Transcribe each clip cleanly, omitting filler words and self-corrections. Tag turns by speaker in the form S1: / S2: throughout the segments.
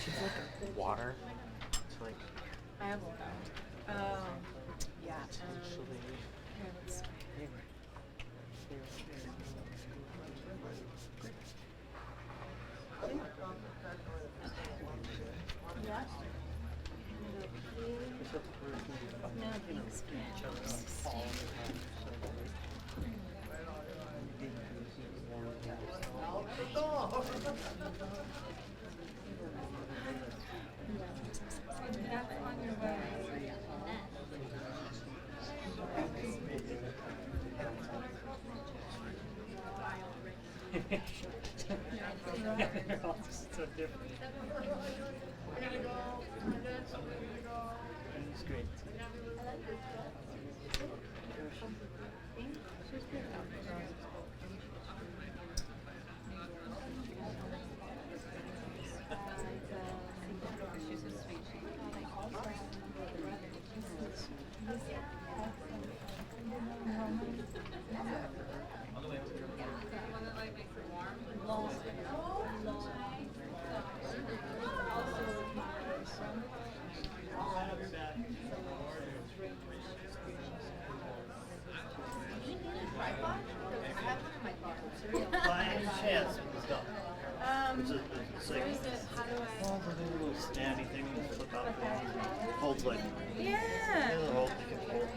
S1: She's like water. It's like
S2: I have one. Yeah.
S1: They're all just so different. It's great.
S3: By any chance, it's like, oh, the little standy thing you flip out for. Holds like,
S2: Yeah.
S3: hold, you can hold,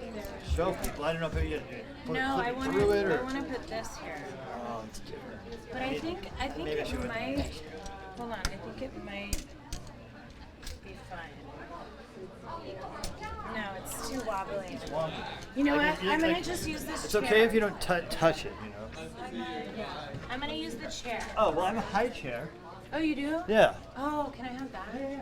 S3: show people. I don't know if you put
S2: No, I
S3: it
S2: want
S3: through it
S2: to.
S3: or.
S2: I want to put this here.
S3: Oh, it's different.
S2: But I think
S3: maybe I should
S2: it
S3: put-
S2: might. Hold on. I think it might be fine. No, it's too wobbly.
S3: Well,
S2: You know
S3: I
S2: what?
S3: mean,
S2: I'm gonna
S3: like,
S2: just use this
S3: It's
S2: chair.
S3: okay if you don't touch it, you know.
S2: I'm gonna use the chair.
S3: Oh, well, I'm a high chair.
S2: Oh, you do?
S3: Yeah.
S2: Oh, can I have that?
S3: Yeah.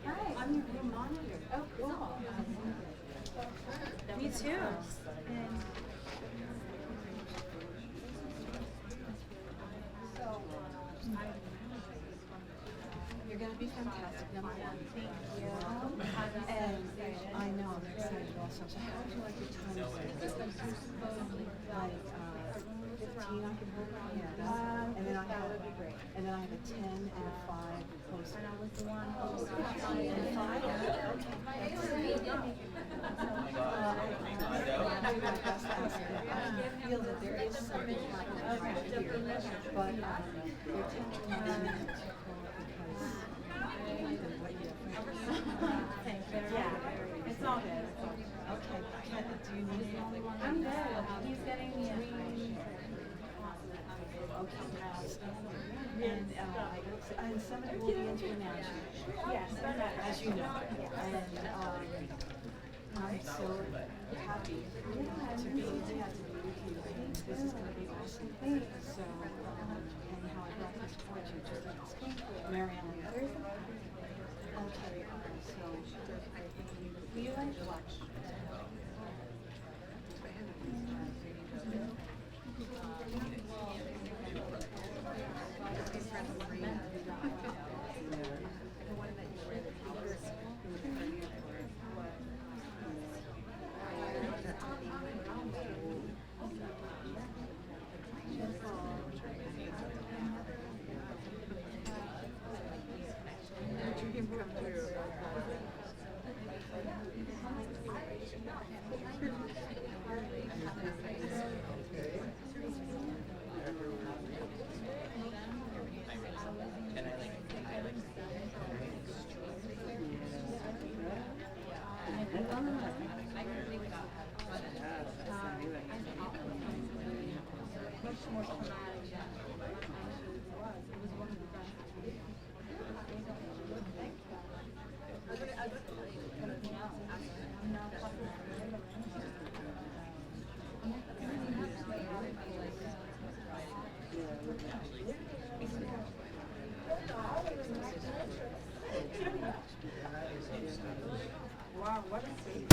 S2: Hi, I'm your monitor. Oh, cool. Me too.
S4: You're going to be fantastic, number one. Thank you. And I know, I'm excited also. So how would you like your time to like 15? Yeah. And then I have, and then I have a 10 and a 5 post. And I was the one who was 15 and 5. I feel that there is something happening right here, but they're telling me to yeah, it's all good. Okay. Do you need anything?
S2: I'm good. He's getting me a
S4: Okay. And somebody will be international.
S2: Yes,
S4: As you know. And I'm so happy to be with you. This is going to be awesome. So, and how I brought this towards you, just like Marianne. Okay, so will you like watch? Wow, what a save.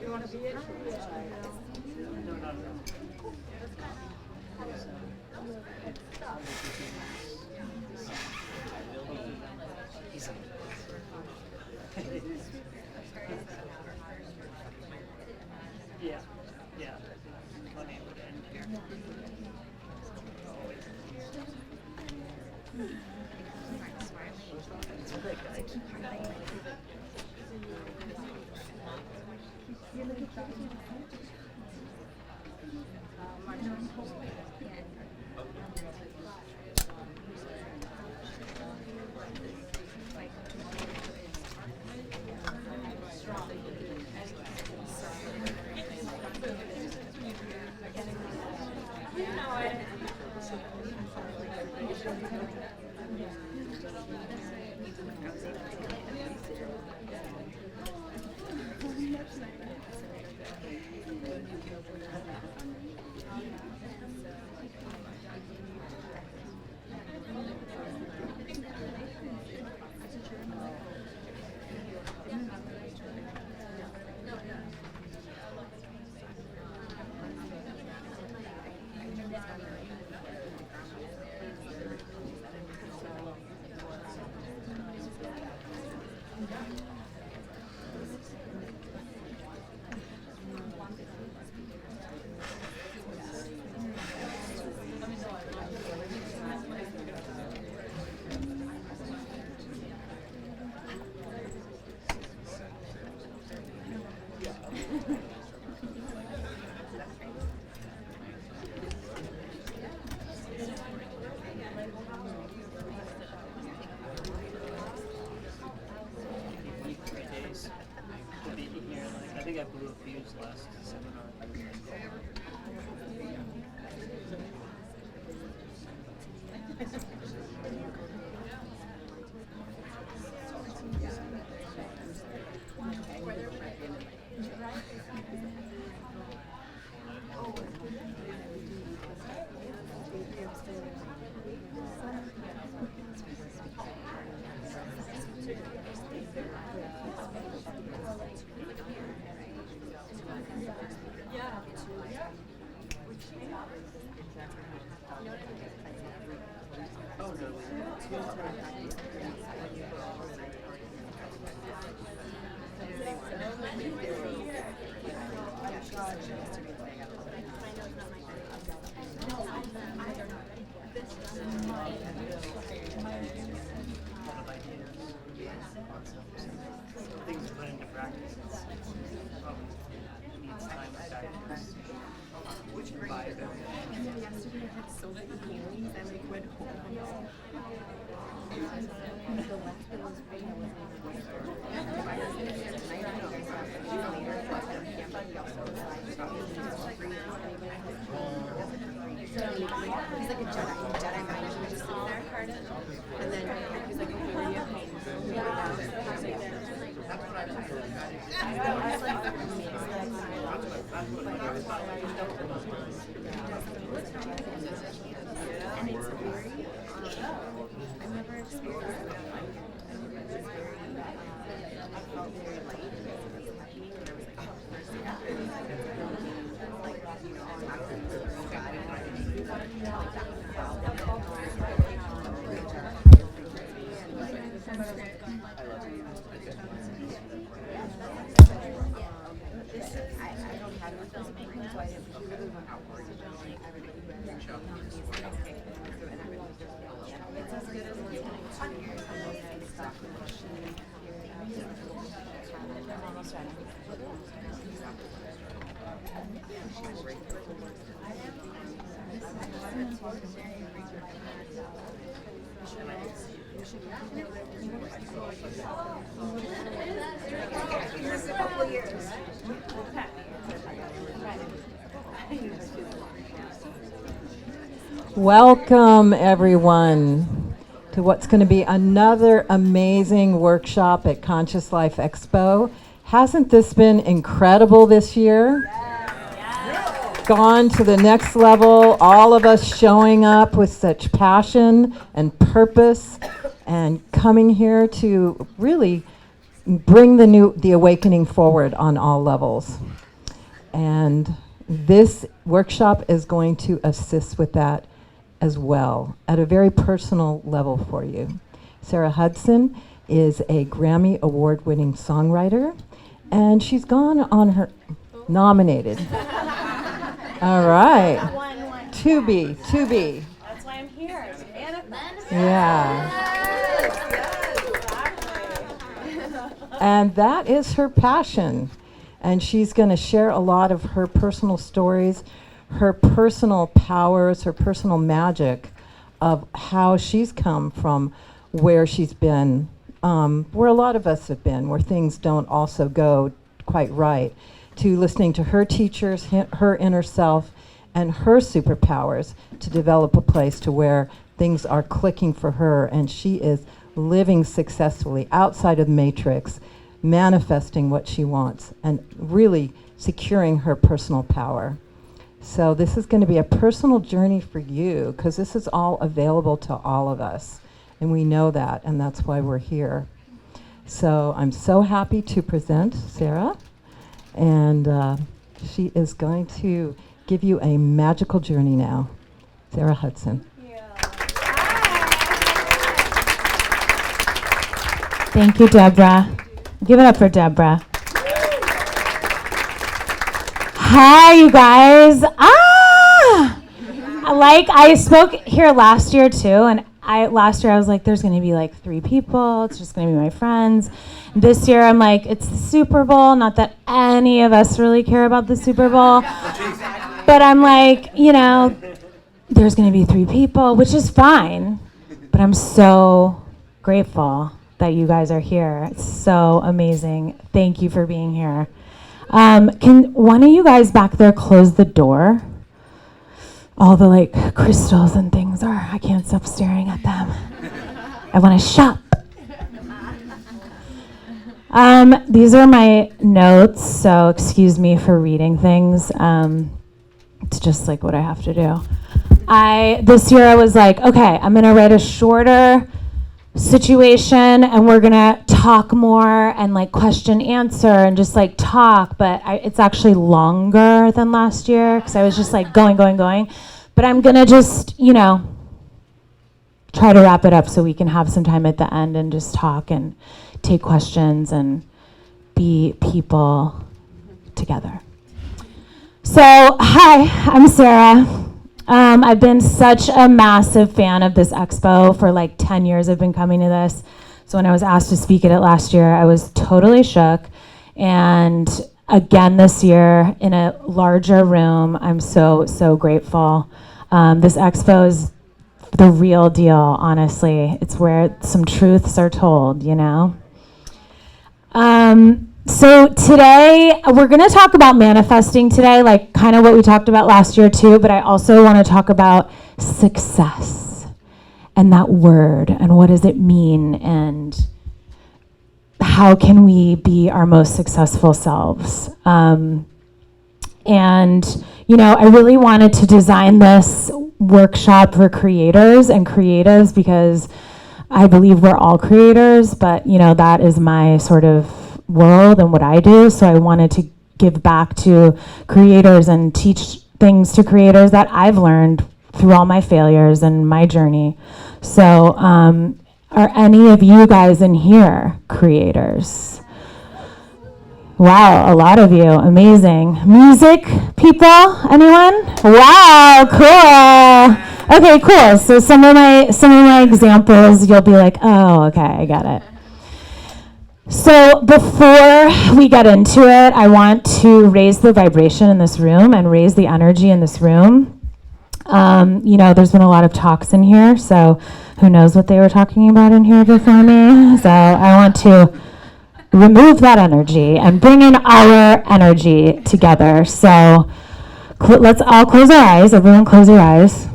S4: You want to be it?
S3: No, not at all. Easy. Yeah, yeah. Money would end here. Always. It's a great guy. I think I blew a fuse last seminar. Oh no. A lot of ideas. Things to put into practice. Probably needs time to digest. Buy them.
S5: Yesterday I had so many feelings, I like went home. The last one was big, I wasn't even going to. If I was going to hear tonight, I don't know, later, but I can't, but he also was like, he's like 3 years old. He's like a Jedi mind, he was just sitting there. And then he's like, okay, where do you have pain? And it's very, I've never experienced that. It was very, I felt very light and very happy when I was like, oh, first year. Like, you know, on my own, I don't have any filming, so I didn't really went outward. Like, I would it's as good as it's getting 2 years. I know exactly what she I'm almost ready. Here's a couple of years.
S6: Welcome, everyone, to what's going to be another amazing workshop at Conscious Life Expo. Hasn't this been incredible this year? Gone to the next level, all of us showing up with such passion and purpose and coming here to really bring the awakening forward on all levels. And this workshop is going to assist with that as well, at a very personal level for you. Sarah Hudson is a Grammy Award-winning songwriter, and she's gone on her nominated. All right. To be.
S2: That's why I'm here.
S6: Yeah. And that is her passion. And she's going to share a lot of her personal stories, her personal powers, her personal magic of how she's come from where she's been, where a lot of us have been, where things don't also go quite right, to listening to her teachers, her inner self, and her superpowers to develop a place to where things are clicking for her, and she is living successfully outside of the matrix, manifesting what she wants, and really securing her personal power. So this is going to be a personal journey for you, because this is all available to all of us, and we know that, and that's why we're here. So I'm so happy to present Sarah, and she is going to give you a magical journey now. Sarah Hudson.
S7: Thank you, Deborah. Give it up for Deborah. Hi, you guys. I spoke here last year too, and last year I was like, there's going to be like 3 people. It's just going to be my friends. This year I'm like, it's the Super Bowl. Not that any of us really care about the Super Bowl, but I'm like, you know, there's going to be 3 people, which is fine. But I'm so grateful that you guys are here. It's so amazing. Thank you for being here. Can one of you guys back there close the door? All the like crystals and things are, I can't stop staring at them. I want to shop. These are my notes, so excuse me for reading things. It's just like what I have to do. This year I was like, okay, I'm gonna write a shorter situation and we're gonna talk more and like question answer and just like talk, but it's actually longer than last year because I was just like going. But I'm gonna just, you know, try to wrap it up so we can have some time at the end and just talk and take questions and be people together. So, hi, I'm Sarah. I've been such a massive fan of this expo for like 10 years. I've been coming to this. So when I was asked to speak at it last year, I was totally shook. And again this year in a larger room, I'm so grateful. This expo is the real deal, honestly. It's where some truths are told, you know? So today, we're going to talk about manifesting today, like kind of what we talked about last year too, but I also want to talk about success and that word and what does it mean and how can we be our most successful selves. And, I really wanted to design this workshop for creators and creatives because I believe we're all creators, but, that is my sort of world and what I do. So I wanted to give back to creators and teach things to creators that I've learned through all my failures and my journey. So, are any of you guys in here creators? Wow, a lot of you. Amazing. Music people? Anyone? Wow, cool. Okay, cool. So some of my examples, you'll be like, oh, okay, I got it. So before we get into it, I want to raise the vibration in this room and raise the energy in this room. There's been a lot of talks in here, so who knows what they were talking about in here before me. So I want to remove that energy and bring in our energy together. So let's all close our eyes. Everyone close your eyes.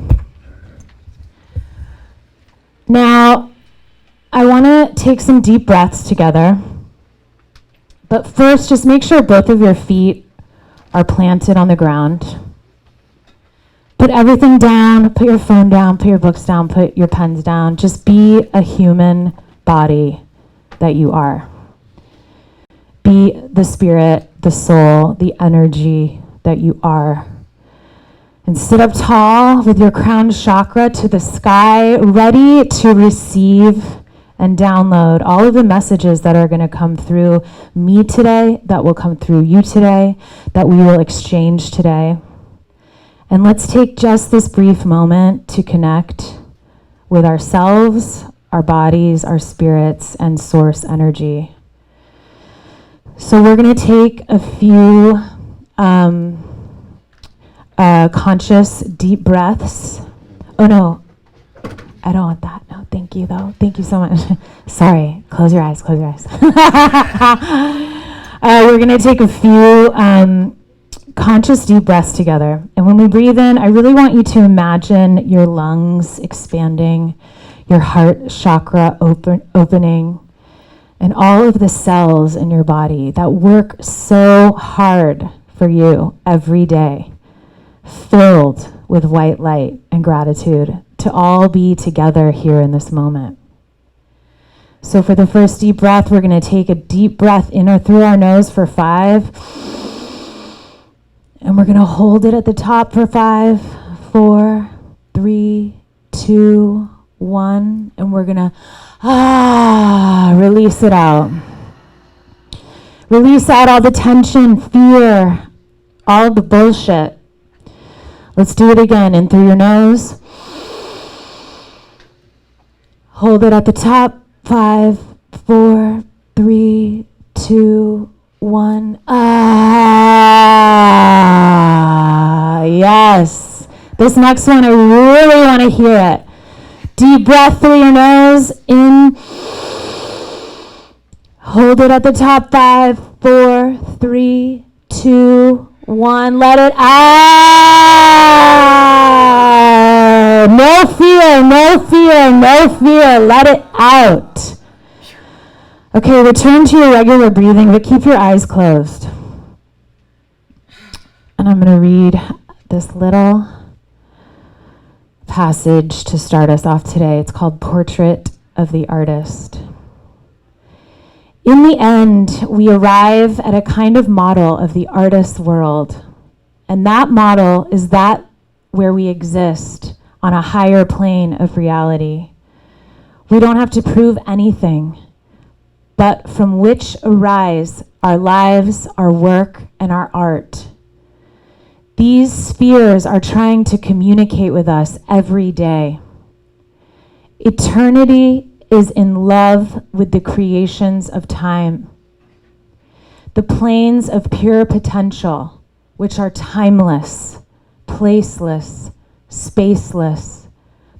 S7: Now, I want to take some deep breaths together. But first, just make sure both of your feet are planted on the ground. Put everything down. Put your phone down. Put your books down. Put your pens down. Just be a human body that you are. Be the spirit, the soul, the energy that you are. And sit up tall with your crown chakra to the sky, ready to receive and download all of the messages that are going to come through me today, that will come through you today, that we will exchange today. And let's take just this brief moment to connect with ourselves, our bodies, our spirits, and source energy. So we're going to take a few conscious deep breaths. Oh no, I don't want that. No, thank you though. Thank you so much. Sorry, close your eyes, close your eyes. We're going to take a few conscious deep breaths together. And when we breathe in, I really want you to imagine your lungs expanding, your heart chakra opening, and all of the cells in your body that work so hard for you every day, filled with white light and gratitude, to all be together here in this moment. So for the first deep breath, we're going to take a deep breath in or through our nose for 5. And we're going to hold it at the top for 5, 4, 3, 2, 1. And we're going to release it out. Release out all the tension, fear, all the bullshit. Let's do it again. In through your nose. Hold it at the top. 5, 4, 3, 2, 1. Yes. This next one, I really want to hear it. Deep breath through your nose. In. Hold it at the top. 5, 4, 3, 2, 1. Let it out. No fear, no fear, no fear. Let it out. Okay, return to your regular breathing, but keep your eyes closed. And I'm going to read this little passage to start us off today. It's called Portrait of the Artist. In the end, we arrive at a kind of model of the artist's world. And that model is that where we exist on a higher plane of reality. We don't have to prove anything, but from which arise our lives, our work, and our art. These spheres are trying to communicate with us every day. Eternity is in love with the creations of time. The planes of pure potential, which are timeless, placeless, spaceless,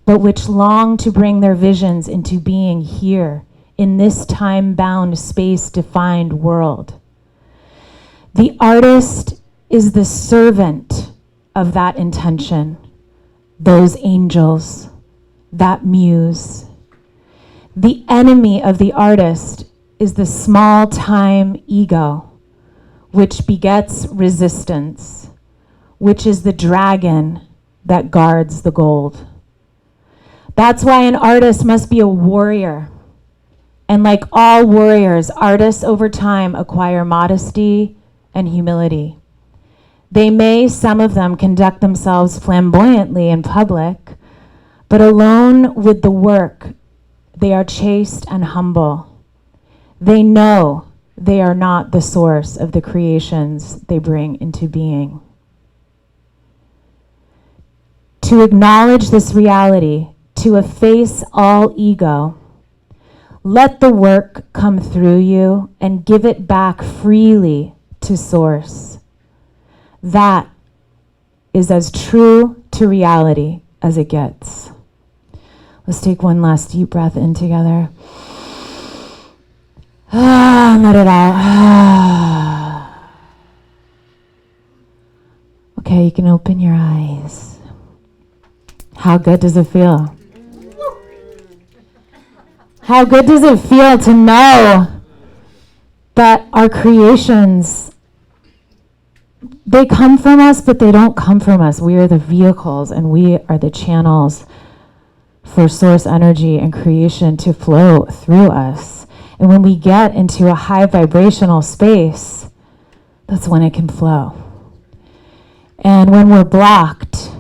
S7: but which long to bring their visions into being here in this time-bound, space-defined world. The artist is the servant of that intention, those angels, that muse. The enemy of the artist is the small-time ego, which begets resistance, which is the dragon that guards the gold. That's why an artist must be a warrior. And like all warriors, artists over time acquire modesty and humility. They may, some of them, conduct themselves flamboyantly in public, but alone with the work, they are chaste and humble. They know they are not the source of the creations they bring into being. To acknowledge this reality, to efface all ego, let the work come through you and give it back freely to Source. That is as true to reality as it gets. Let's take one last deep breath in together. Let it out. Okay, you can open your eyes. How good does it feel? How good does it feel to know that our creations, they come from us, but they don't come from us. We are the vehicles and we are the channels for source energy and creation to flow through us. And when we get into a high vibrational space, that's when it can flow. And when we're blocked,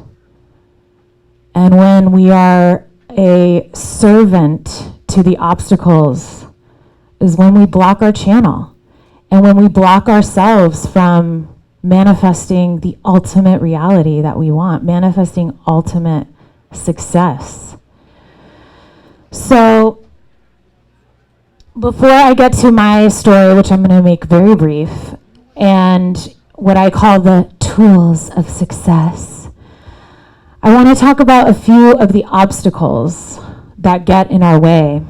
S7: and when we are a servant to the obstacles, is when we block our channel. And when we block ourselves from manifesting the ultimate reality that we want, manifesting ultimate success. So, before I get to my story, which I'm going to make very brief, and what I call the tools of success, I want to talk about a few of the obstacles that get in our way.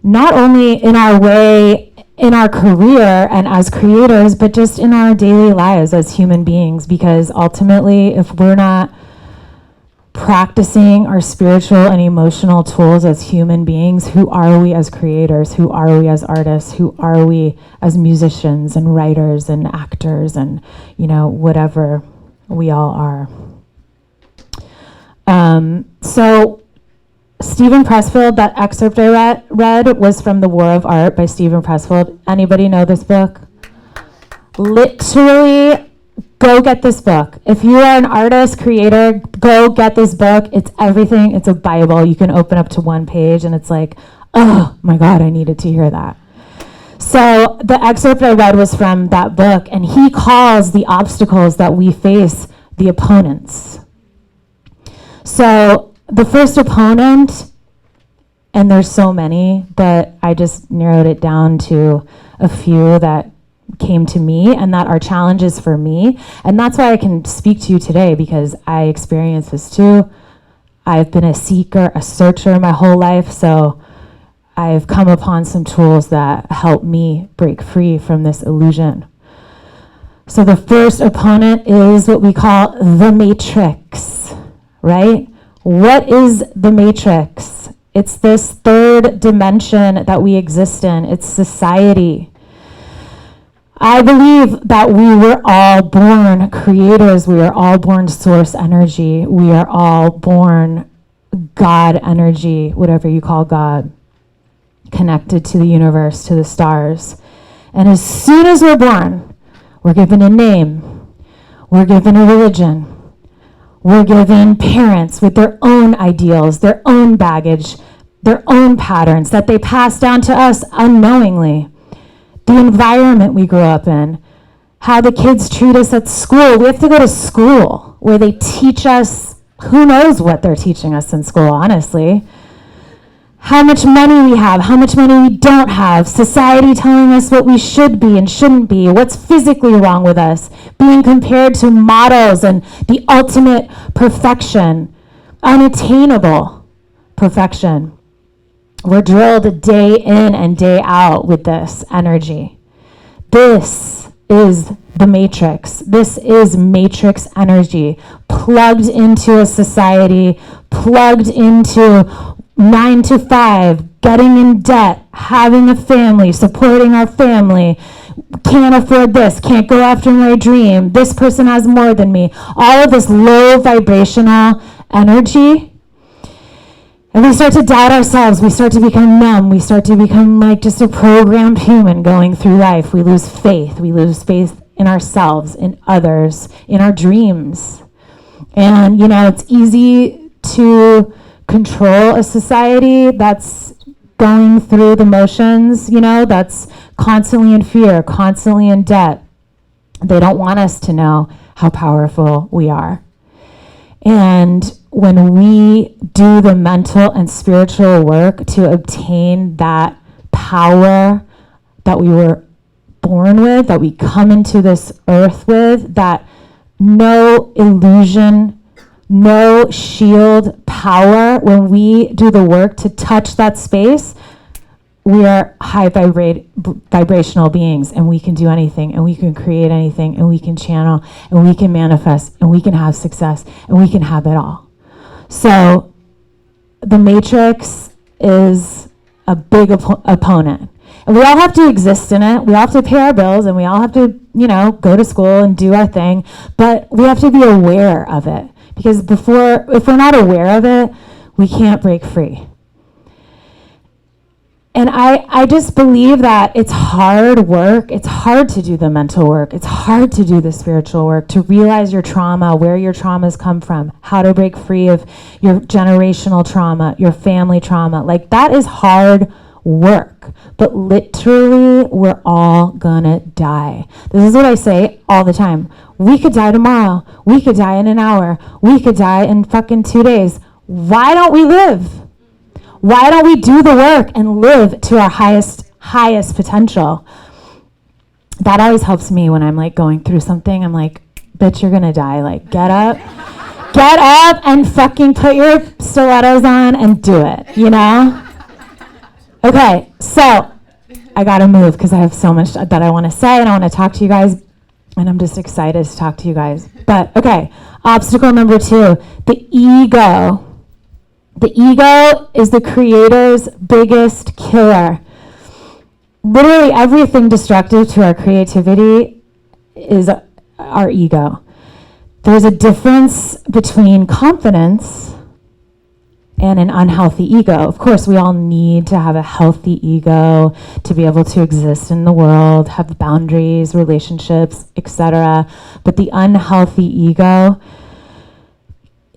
S7: Not only in our way in our career and as creators, but just in our daily lives as human beings, because ultimately, if we're not practicing our spiritual and emotional tools as human beings, who are we as creators? Who are we as artists? Who are we as musicians and writers and actors and, whatever we all are? So Stephen Pressfield, that excerpt I read was from The War of Art by Stephen Pressfield. Anybody know this book? Literally, go get this book. If you are an artist, creator, go get this book. It's everything. It's a Bible. You can open up to one page and it's like, oh my God, I needed to hear that. So the excerpt I read was from that book, and he calls the obstacles that we face the opponents. So the first opponent, and there's so many, but I just narrowed it down to a few that came to me and that are challenges for me. And that's why I can speak to you today, because I experienced this too. I've been a seeker, a searcher my whole life, so I've come upon some tools that help me break free from this illusion. So the first opponent is what we call the matrix, right? What is the matrix? It's this third dimension that we exist in. It's society. I believe that we were all born creators. We are all born source energy. We are all born God energy, whatever you call God, connected to the universe, to the stars. And as soon as we're born, we're given a name. We're given a religion. We're given parents with their own ideals, their own baggage, their own patterns that they pass down to us unknowingly. The environment we grew up in, how the kids treat us at school. We have to go to school where they teach us, who knows what they're teaching us in school, honestly. How much money we have, how much money we don't have, society telling us what we should be and shouldn't be, what's physically wrong with us, being compared to models and the ultimate perfection, unattainable perfection. We're drilled day in and day out with this energy. This is the matrix. This is matrix energy, plugged into a society, plugged into 9 to 5, getting in debt, having a family, supporting our family, can't afford this, can't go after my dream, this person has more than me. All of this low vibrational energy. And we start to doubt ourselves. We start to become numb. We start to become like just a programmed human going through life. We lose faith. We lose faith in ourselves, in others, in our dreams. And, you know, it's easy to control a society that's going through the motions, you know, that's constantly in fear, constantly in debt. They don't want us to know how powerful we are. And when we do the mental and spiritual work to obtain that power that we were born with, that we come into this earth with, that no illusion, no shield power, when we do the work to touch that space, we are high vibrational beings, and we can do anything, and we can create anything, and we can channel, and we can manifest, and we can have success, and we can have it all. So the matrix is a big opponent. And we all have to exist in it. We all have to pay our bills, and we all have to, you know, go to school and do our thing. But we have to be aware of it, because if we're not aware of it, we can't break free. And I just believe that it's hard work. It's hard to do the mental work. It's hard to do the spiritual work, to realize your trauma, where your traumas come from, how to break free of your generational trauma, your family trauma. Like, that is hard work. But literally, we're all gonna die. This is what I say all the time. We could die tomorrow. We could die in an hour. We could die in fucking 2 days. Why don't we live? Why don't we do the work and live to our highest potential? That always helps me when I'm like going through something. I'm like, bitch, you're gonna die. Like, get up and fucking put your stilettos on and do it, you know? Okay, so I gotta move because I have so much that I wanna say, and I wanna talk to you guys, and I'm just excited to talk to you guys. But okay, obstacle number 2, the ego. The ego is the creator's biggest killer. Literally everything destructive to our creativity is our ego. There's a difference between confidence and an unhealthy ego. Of course, we all need to have a healthy ego to be able to exist in the world, have boundaries, relationships, etc. But the unhealthy ego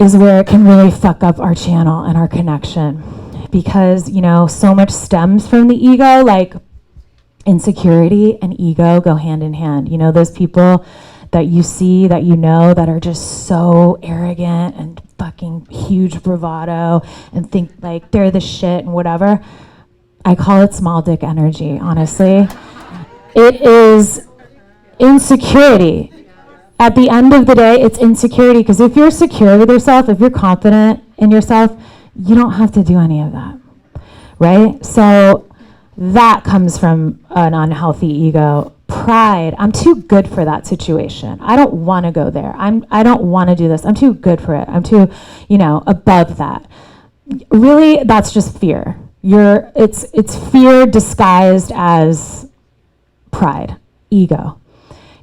S7: is where it can really fuck up our channel and our connection, because, you know, so much stems from the ego. Like, insecurity and ego go hand in hand. You know, those people that you see, that you know, that are just so arrogant and fucking huge bravado and think like they're the shit and whatever. I call it small dick energy, honestly. It is insecurity. At the end of the day, it's insecurity, because if you're secure with yourself, if you're confident in yourself, you don't have to do any of that, right? So that comes from an unhealthy ego. Pride, I'm too good for that situation. I don't want to go there. I don't want to do this. I'm too good for it. I'm too, you know, above that. Really, that's just fear. It's fear disguised as pride, ego.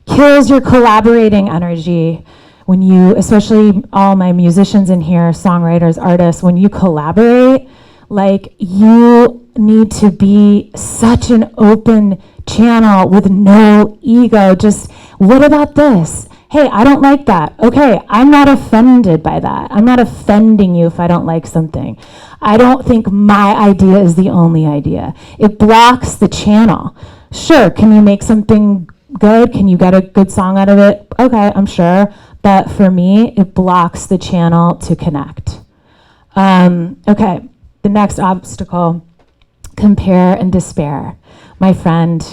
S7: Kills your collaborating energy when you, especially all my musicians in here, songwriters, artists, when you collaborate, like, you need to be such an open channel with no ego. Just, what about this? Hey, I don't like that. Okay, I'm not offended by that. I'm not offending you if I don't like something. I don't think my idea is the only idea. It blocks the channel. Sure, can you make something good? Can you get a good song out of it? Okay, I'm sure. But for me, it blocks the channel to connect. Okay, the next obstacle, compare and despair. My friend,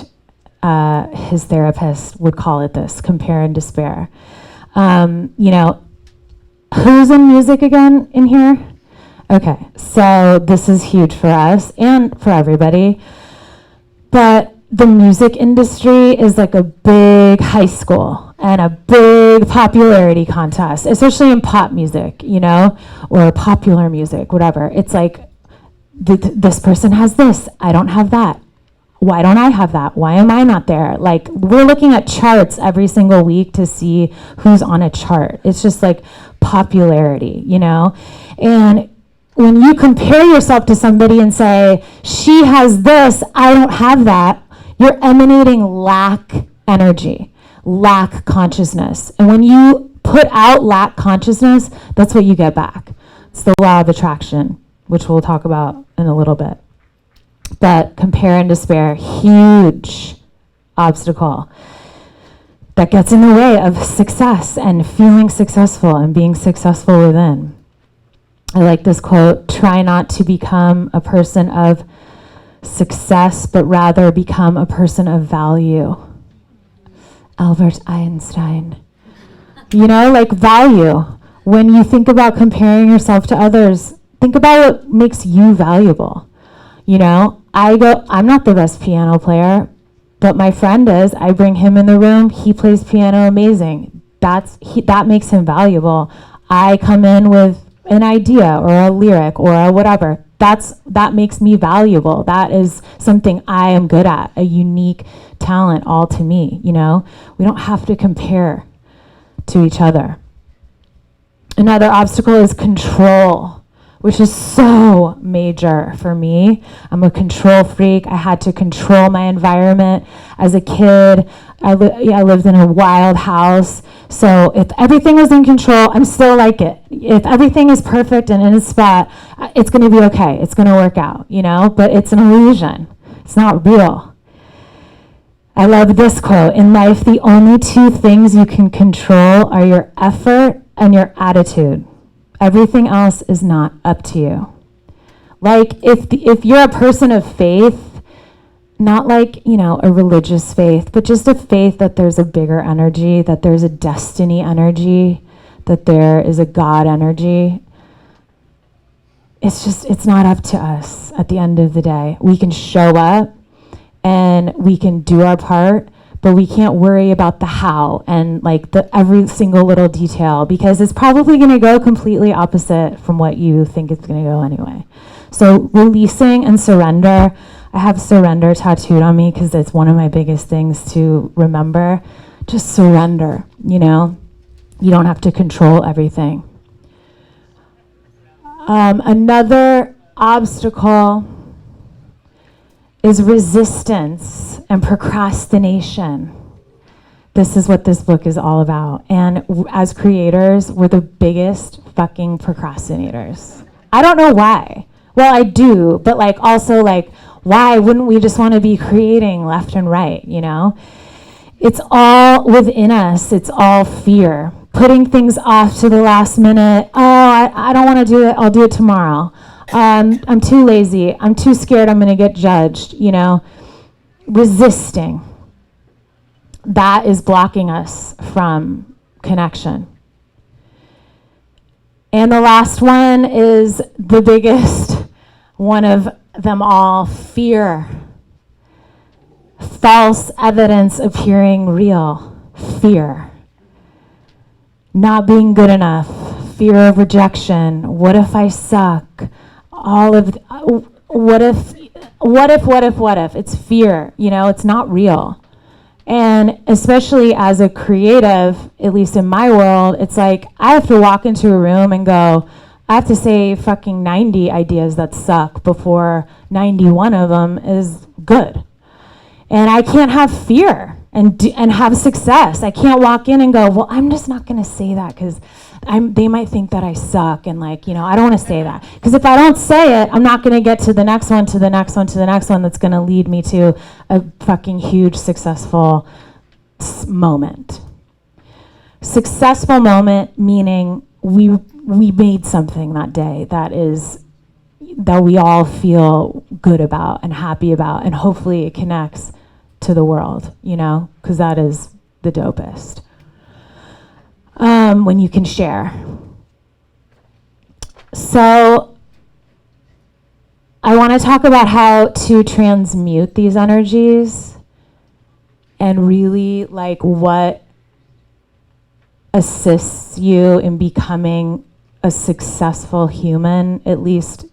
S7: his therapist would call it this, compare and despair. You know, who's in music again in here? Okay, so this is huge for us and for everybody. But the music industry is like a big high school and a big popularity contest, especially in pop music, you know, or popular music, whatever. It's like, this person has this, I don't have that. why don't I have that? Why am I not there? Like, we're looking at charts every single week to see who's on a chart. It's just like popularity, you know? And when you compare yourself to somebody and say, she has this, I don't have that, you're emanating lack energy, lack consciousness. And when you put out lack consciousness, that's what you get back. It's the law of attraction, which we'll talk about in a little bit. But compare and despair, huge obstacle that gets in the way of success and feeling successful and being successful within. I like this quote, try not to become a person of success, but rather become a person of value. Albert Einstein. You know, like value. When you think about comparing yourself to others, think about what makes you valuable. You know, I'm not the best piano player, but my friend is. I bring him in the room. He plays piano amazing. That makes him valuable. I come in with an idea or a lyric or a whatever. That makes me valuable. That is something I am good at, a unique talent all to me, you know? We don't have to compare to each other. Another obstacle is control, which is so major for me. I'm a control freak. I had to control my environment as a kid. I lived in a wild house. So if everything was in control, I'm still like it. If everything is perfect and in its spot, it's going to be okay. It's going to work out, you know? But it's an illusion. It's not real. I love this quote. In life, the only two things you can control are your effort and your attitude. Everything else is not up to you. Like if you're a person of faith, not like, you know, a religious faith, but just a faith that there's a bigger energy, that there's a destiny energy, that there is a God energy. It's not up to us at the end of the day. We can show up and we can do our part, but we can't worry about the how and like every single little detail, because it's probably going to go completely opposite from what you think it's going to go anyway. So releasing and surrender. I have surrender tattooed on me because it's one of my biggest things to remember. Just surrender, you know? You don't have to control everything. Another obstacle is resistance and procrastination. This is what this book is all about. And as creators, we're the biggest fucking procrastinators. I don't know why. Well, I do, but like also like, why wouldn't we just want to be creating left and right, you know? It's all within us. It's all fear. Putting things off to the last minute. Oh, I don't want to do it. I'll do it tomorrow. I'm too lazy. I'm too scared I'm going to get judged, you know? Resisting. That is blocking us from connection. And the last one is the biggest one of them all, fear. False evidence appearing real. Fear. Not being good enough. Fear of rejection. What if I suck? All of what if? It's fear, you know, it's not real. And especially as a creative, at least in my world, it's like I have to walk into a room and go, I have to say fucking 90 ideas that suck before 91 of them is good. And I can't have fear and have success. I can't walk in and go, well, I'm just not going to say that because they might think that I suck. And like, you know, I don't want to say that. Because if I don't say it, I'm not going to get to the next one, to the next one, to the next one that's going to lead me to a fucking huge successful moment. Successful moment meaning we made something that day that we all feel good about and happy about, and hopefully it connects to the world, you know, because that is the dopest. When you can share. So I want to talk about how to transmute these energies and really like what assists you in becoming a successful human, at least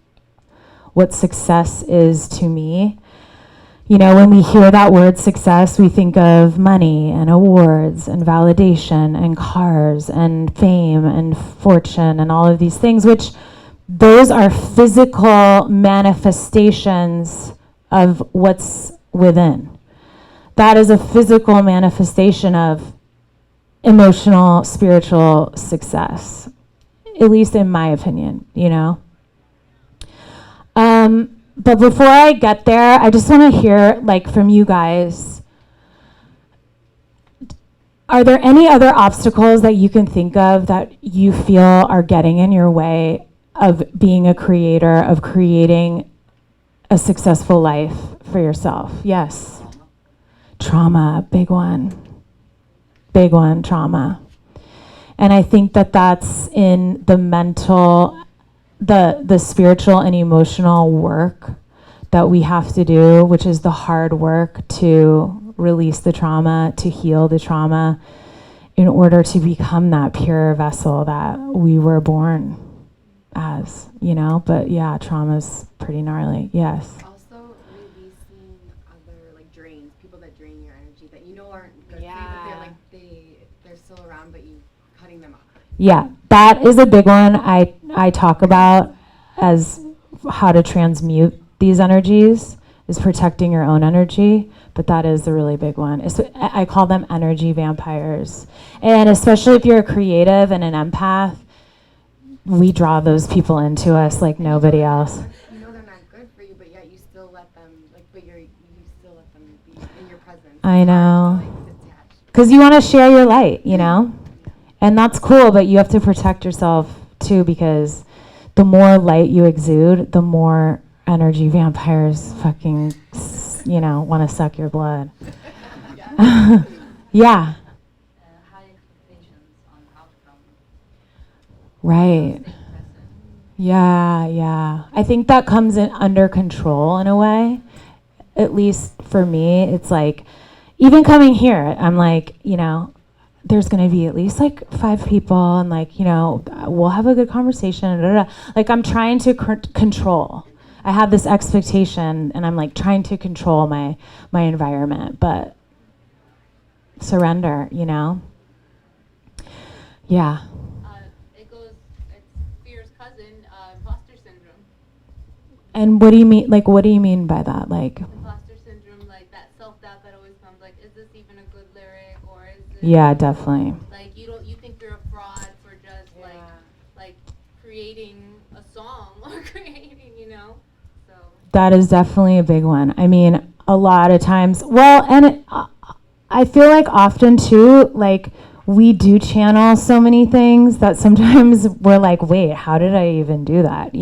S7: what success is to me. You know, when we hear that word success, we think of money and awards and validation and cars and fame and fortune and all of these things, which those are physical manifestations of what's within. That is a physical manifestation of emotional, spiritual success, at least in my opinion, you know? But before I get there, I just want to hear, like, from you guys, are there any other obstacles that you can think of that you feel are getting in your way of being a creator, of creating a successful life for yourself? Yes. Trauma, big one. Big one, trauma. And I think that that's in the mental, the spiritual and emotional work that we have to do, which is the hard work to release the trauma, to heal the trauma, in order to become that pure vessel that we were born as, you know? But yeah, trauma's pretty gnarly, yes.
S5: Also releasing other like drains, people that drain your energy that you know aren't good for you, but they're still around, but you cutting them off.
S7: Yeah, that is a big one I talk about as how to transmute these energies, is protecting your own energy, but that is a really big one. I call them energy vampires. And especially if you're a creative and an empath, we draw those people into us like nobody else.
S5: You know they're not good for you, but yet you still let them, you still let them be in your presence.
S7: I know.
S5: Detach.
S7: Because you want to share your light, you know? And that's cool, but you have to protect yourself too, because the more light you exude, the more energy vampires fucking, want to suck your blood. Yeah.
S2: High expectations on outcome.
S7: Right. Yeah. I think that comes in under control in a way. At least for me, it's like, even coming here, I'm like, there's going to be at least like 5 people and like, we'll have a good conversation. Like I'm trying to control. I have this expectation and I'm like trying to control my environment, but surrender, Yeah.
S8: It's fear's cousin, imposter syndrome.
S7: And what do you mean? Like, what do you mean by that? Like,
S8: Imposter syndrome, like that self-doubt that always comes, like, is this even a good lyric, or is this?
S7: Yeah, definitely.
S8: Like, you think you're a fraud for just like creating a song or creating, So.
S7: That is definitely a big one. I mean, a lot of times, I feel like often too, like we do channel so many things that sometimes we're like, wait, how did I even do that?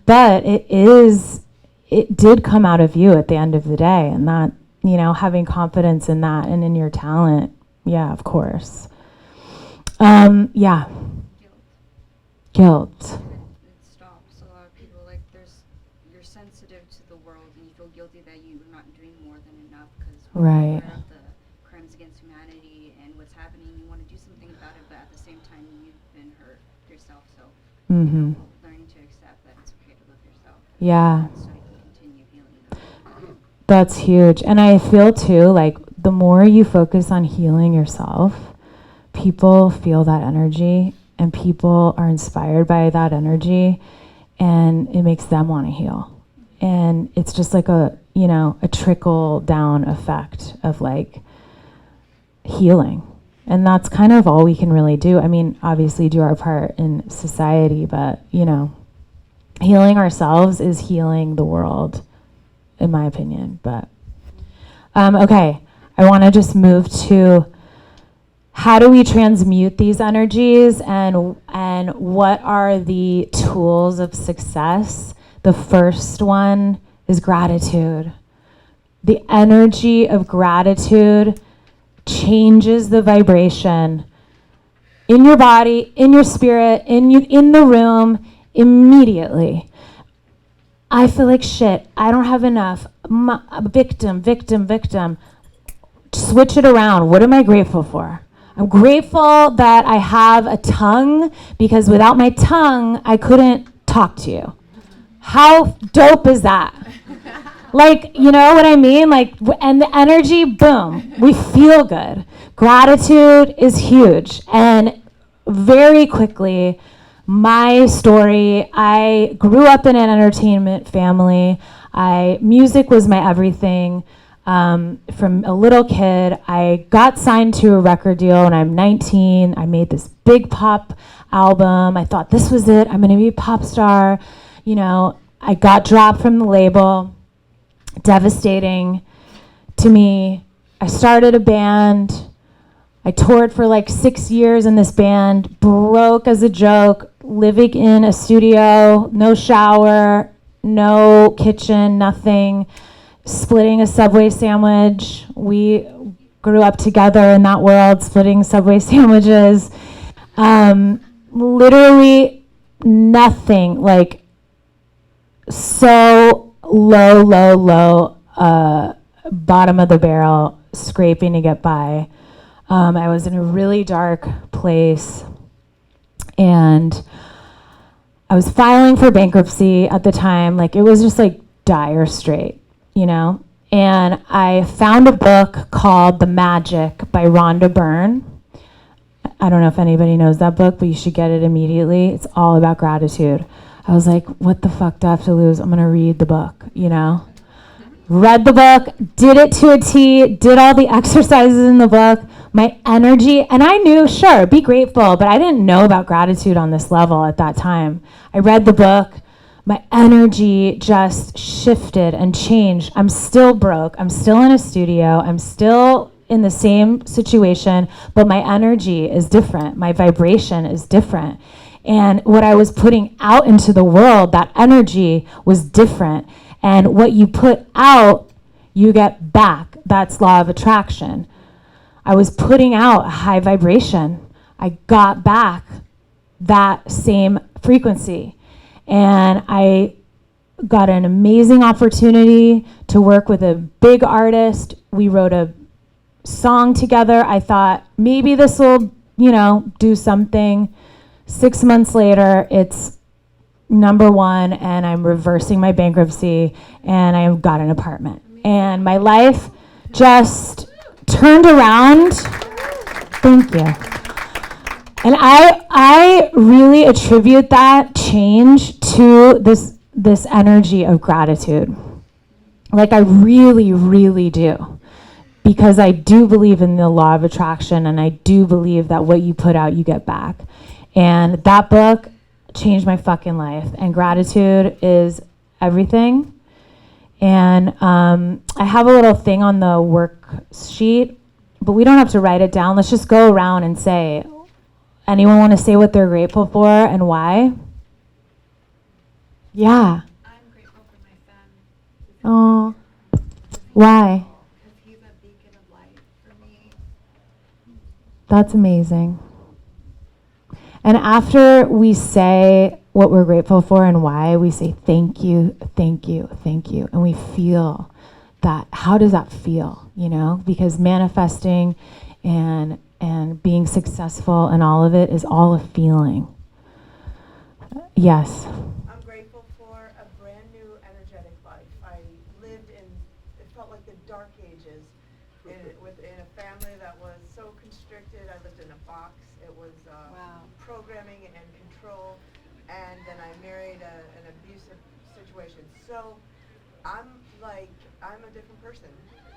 S7: But it did come out of you at the end of the day, and that, having confidence in that and in your talent. Yeah, of course. Yeah. Guilt.
S9: It stops a lot of people. Like you're sensitive to the world and you feel guilty that you're not doing more than enough because
S7: Right.
S9: you're aware of the crimes against humanity and what's happening. You want to do something about it, but at the same time you've been hurt yourself. So
S7: Mm-hmm.
S9: learning to accept that it's okay to love yourself.
S7: Yeah.
S9: So you can continue healing.
S7: That's huge. And I feel too, like the more you focus on healing yourself, people feel that energy and people are inspired by that energy and it makes them want to heal. And it's just like a trickle down effect of like healing. And that's kind of all we can really do. I mean, obviously do our part in society, but healing ourselves is healing the world, in my opinion. But okay, I want to just move to how do we transmute these energies and what are the tools of success? The first one is gratitude. The energy of gratitude changes the vibration in your body, in your spirit, in the room immediately. I feel like shit. I don't have enough. Victim. Switch it around. What am I grateful for? I'm grateful that I have a tongue because without my tongue, I couldn't talk to you. How dope is that? Like, you know what I mean? Like, and the energy, boom, we feel good. Gratitude is huge. And very quickly, my story, I grew up in an entertainment family. Music was my everything. From a little kid, I got signed to a record deal when I'm 19. I made this big pop album. I thought this was it. I'm going to be a pop star. You know, I got dropped from the label. Devastating to me. I started a band. I toured for like 6 years in this band, broke as a joke, living in a studio, no shower, no kitchen, nothing, splitting a Subway sandwich. We grew up together in that world, splitting Subway sandwiches. Literally nothing, like so low, bottom of the barrel, scraping to get by. I was in a really dark place, and I was filing for bankruptcy at the time. Like, it was just like dire straight, you know? And I found a book called The Magic by Rhonda Byrne. I don't know if anybody knows that book, but you should get it immediately. It's all about gratitude. I was like, what the fuck do I have to lose? I'm gonna read the book, you know? Read the book, did it to a T, did all the exercises in the book. My energy, and I knew, sure, be grateful, but I didn't know about gratitude on this level at that time. I read the book, my energy just shifted and changed. I'm still broke, I'm still in a studio, I'm still in the same situation, but my energy is different, my vibration is different. And what I was putting out into the world, that energy was different. And what you put out, you get back. That's law of attraction. I was putting out a high vibration. I got back that same frequency. And I got an amazing opportunity to work with a big artist. We wrote a song together. I thought maybe this will, do something. 6 months later, it's #1, and I'm reversing my bankruptcy, and I got an apartment. And my life just turned around. Thank you. And I really attribute that change to this energy of gratitude. Like, I really, really do. Because I do believe in the law of attraction, and I do believe that what you put out, you get back. And that book changed my fucking life. And gratitude is everything. And I have a little thing on the worksheet, but we don't have to write it down. Let's just go around and say, anyone want to say what they're grateful for and why? Yeah.
S5: I'm grateful for my son.
S7: Oh, why?
S5: Because he's a beacon of light for me.
S7: That's amazing. And after we say what we're grateful for and why, we say thank you, thank you, thank you. And we feel that. How does that feel? Because manifesting and being successful and all of it is all a feeling. Yes.
S4: I'm grateful for a brand new energetic life. I lived in, it felt like the dark ages within a family that was so constricted. I lived in a box. It was programming and control. And then I married an abusive situation. So I'm a different person.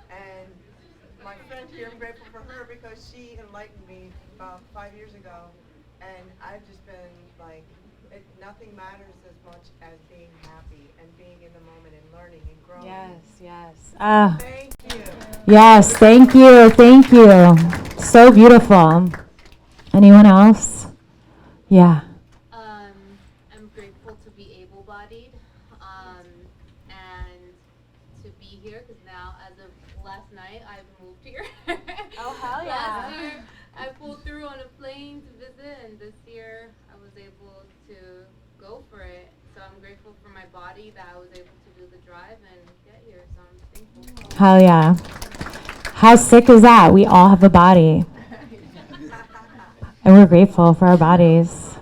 S4: And my friend here, I'm grateful for her because she enlightened me about 5 years ago. And I've just been nothing matters as much as being happy and being in the moment and learning and growing.
S7: Yes.
S4: Thank you.
S7: Yes, thank you. So beautiful. Anyone else? Yeah.
S8: I'm grateful to be able-bodied and to be here because now, as of last night, I've moved here.
S2: Oh, hell yeah.
S8: Last year, I pulled through on a plane to visit, and this year, I was able to go for it. So I'm grateful for my body that I was able to do the drive and get here. So I'm thankful.
S7: Hell yeah. How sick is that? We all have a body. And we're grateful for our bodies.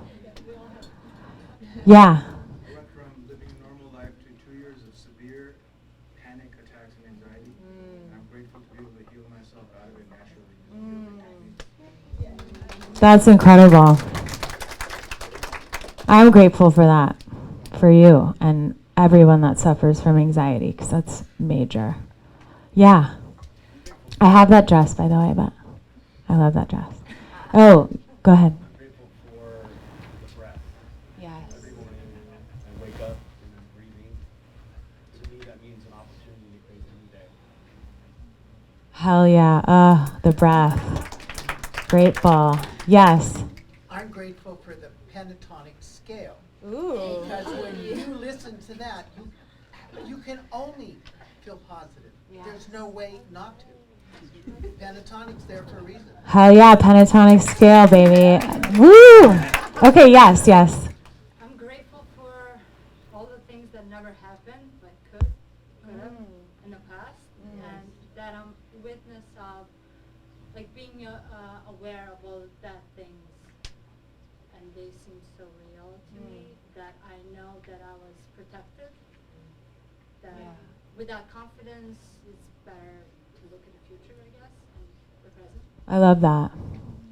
S7: Yeah.
S10: I went from living a normal life to 2 years of severe panic
S7: That's incredible. I'm grateful for that, for you and everyone that suffers from anxiety, because that's major. Yeah. I have that dress, by the way, but I love that dress. Oh, go ahead.
S3: I'm grateful for the breath.
S4: Yes.
S3: Every morning I wake up and I'm breathing. To me, that means an opportunity to create a new day.
S7: Hell yeah. The breath. Grateful. Yes.
S10: I'm grateful for the pentatonic scale.
S2: Ooh.
S10: Because when you listen to that, you can only feel positive. There's no way not to. Pentatonic's there for a reason.
S7: Hell yeah, pentatonic scale, baby. Woo! Okay, yes.
S11: I'm grateful for all the things that never happened, but could have in the past, and that I'm witness of, like being aware of all that things, and they seem so real to me that I know that I was protected. That with that confidence, it's better to look at the future, I guess, and the present.
S7: I love that.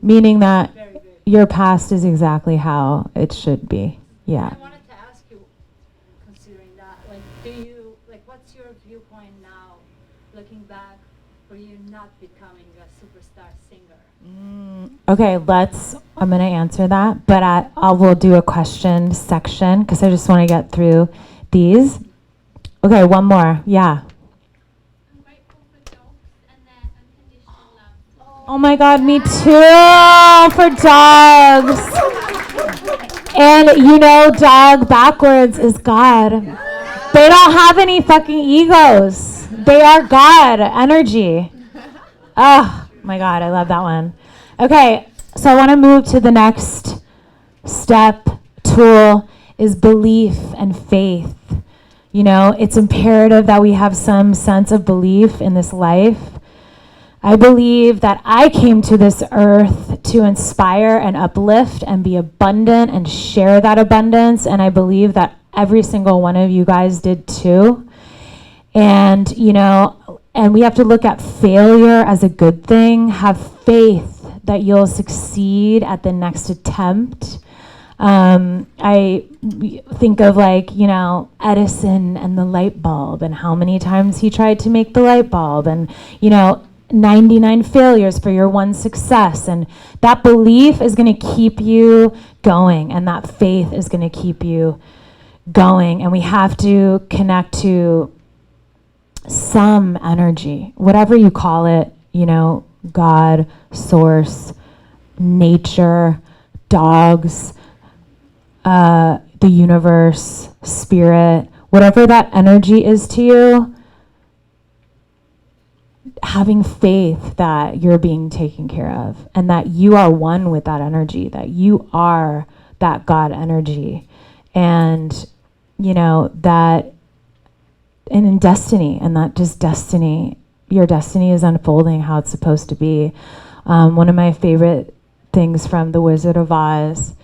S7: Meaning that
S11: Very good.
S7: your past is exactly how it should be. Yeah.
S11: I wanted to ask you, considering that, what's your viewpoint now, looking back, for you not becoming a superstar singer?
S7: Okay, I'm going to answer that, but I will do a question section because I just want to get through these. Okay, one more. Yeah.
S8: I'm grateful for dogs and their unconditional love.
S7: Oh my God, me too, for dogs. And dog backwards is God. They don't have any fucking egos. They are God energy. Oh my God, I love that one. Okay, so I want to move to the next step, tool, is belief and faith. It's imperative that we have some sense of belief in this life. I believe that I came to this earth to inspire and uplift and be abundant and share that abundance. And I believe that every single one of you guys did too. And, and we have to look at failure as a good thing. Have faith that you'll succeed at the next attempt. I think of Edison and the light bulb and how many times he tried to make the light bulb and, 99 failures for your one success. And that belief is going to keep you going, and that faith is going to keep you going. And we have to connect to some energy, whatever you call it, God, source, nature, dogs, the universe, spirit, whatever that energy is to you, having faith that you're being taken care of and that you are one with that energy, that you are that God energy. And, that, and in destiny, and that just destiny, your destiny is unfolding how it's supposed to be. One of my favorite things from The Wizard of Oz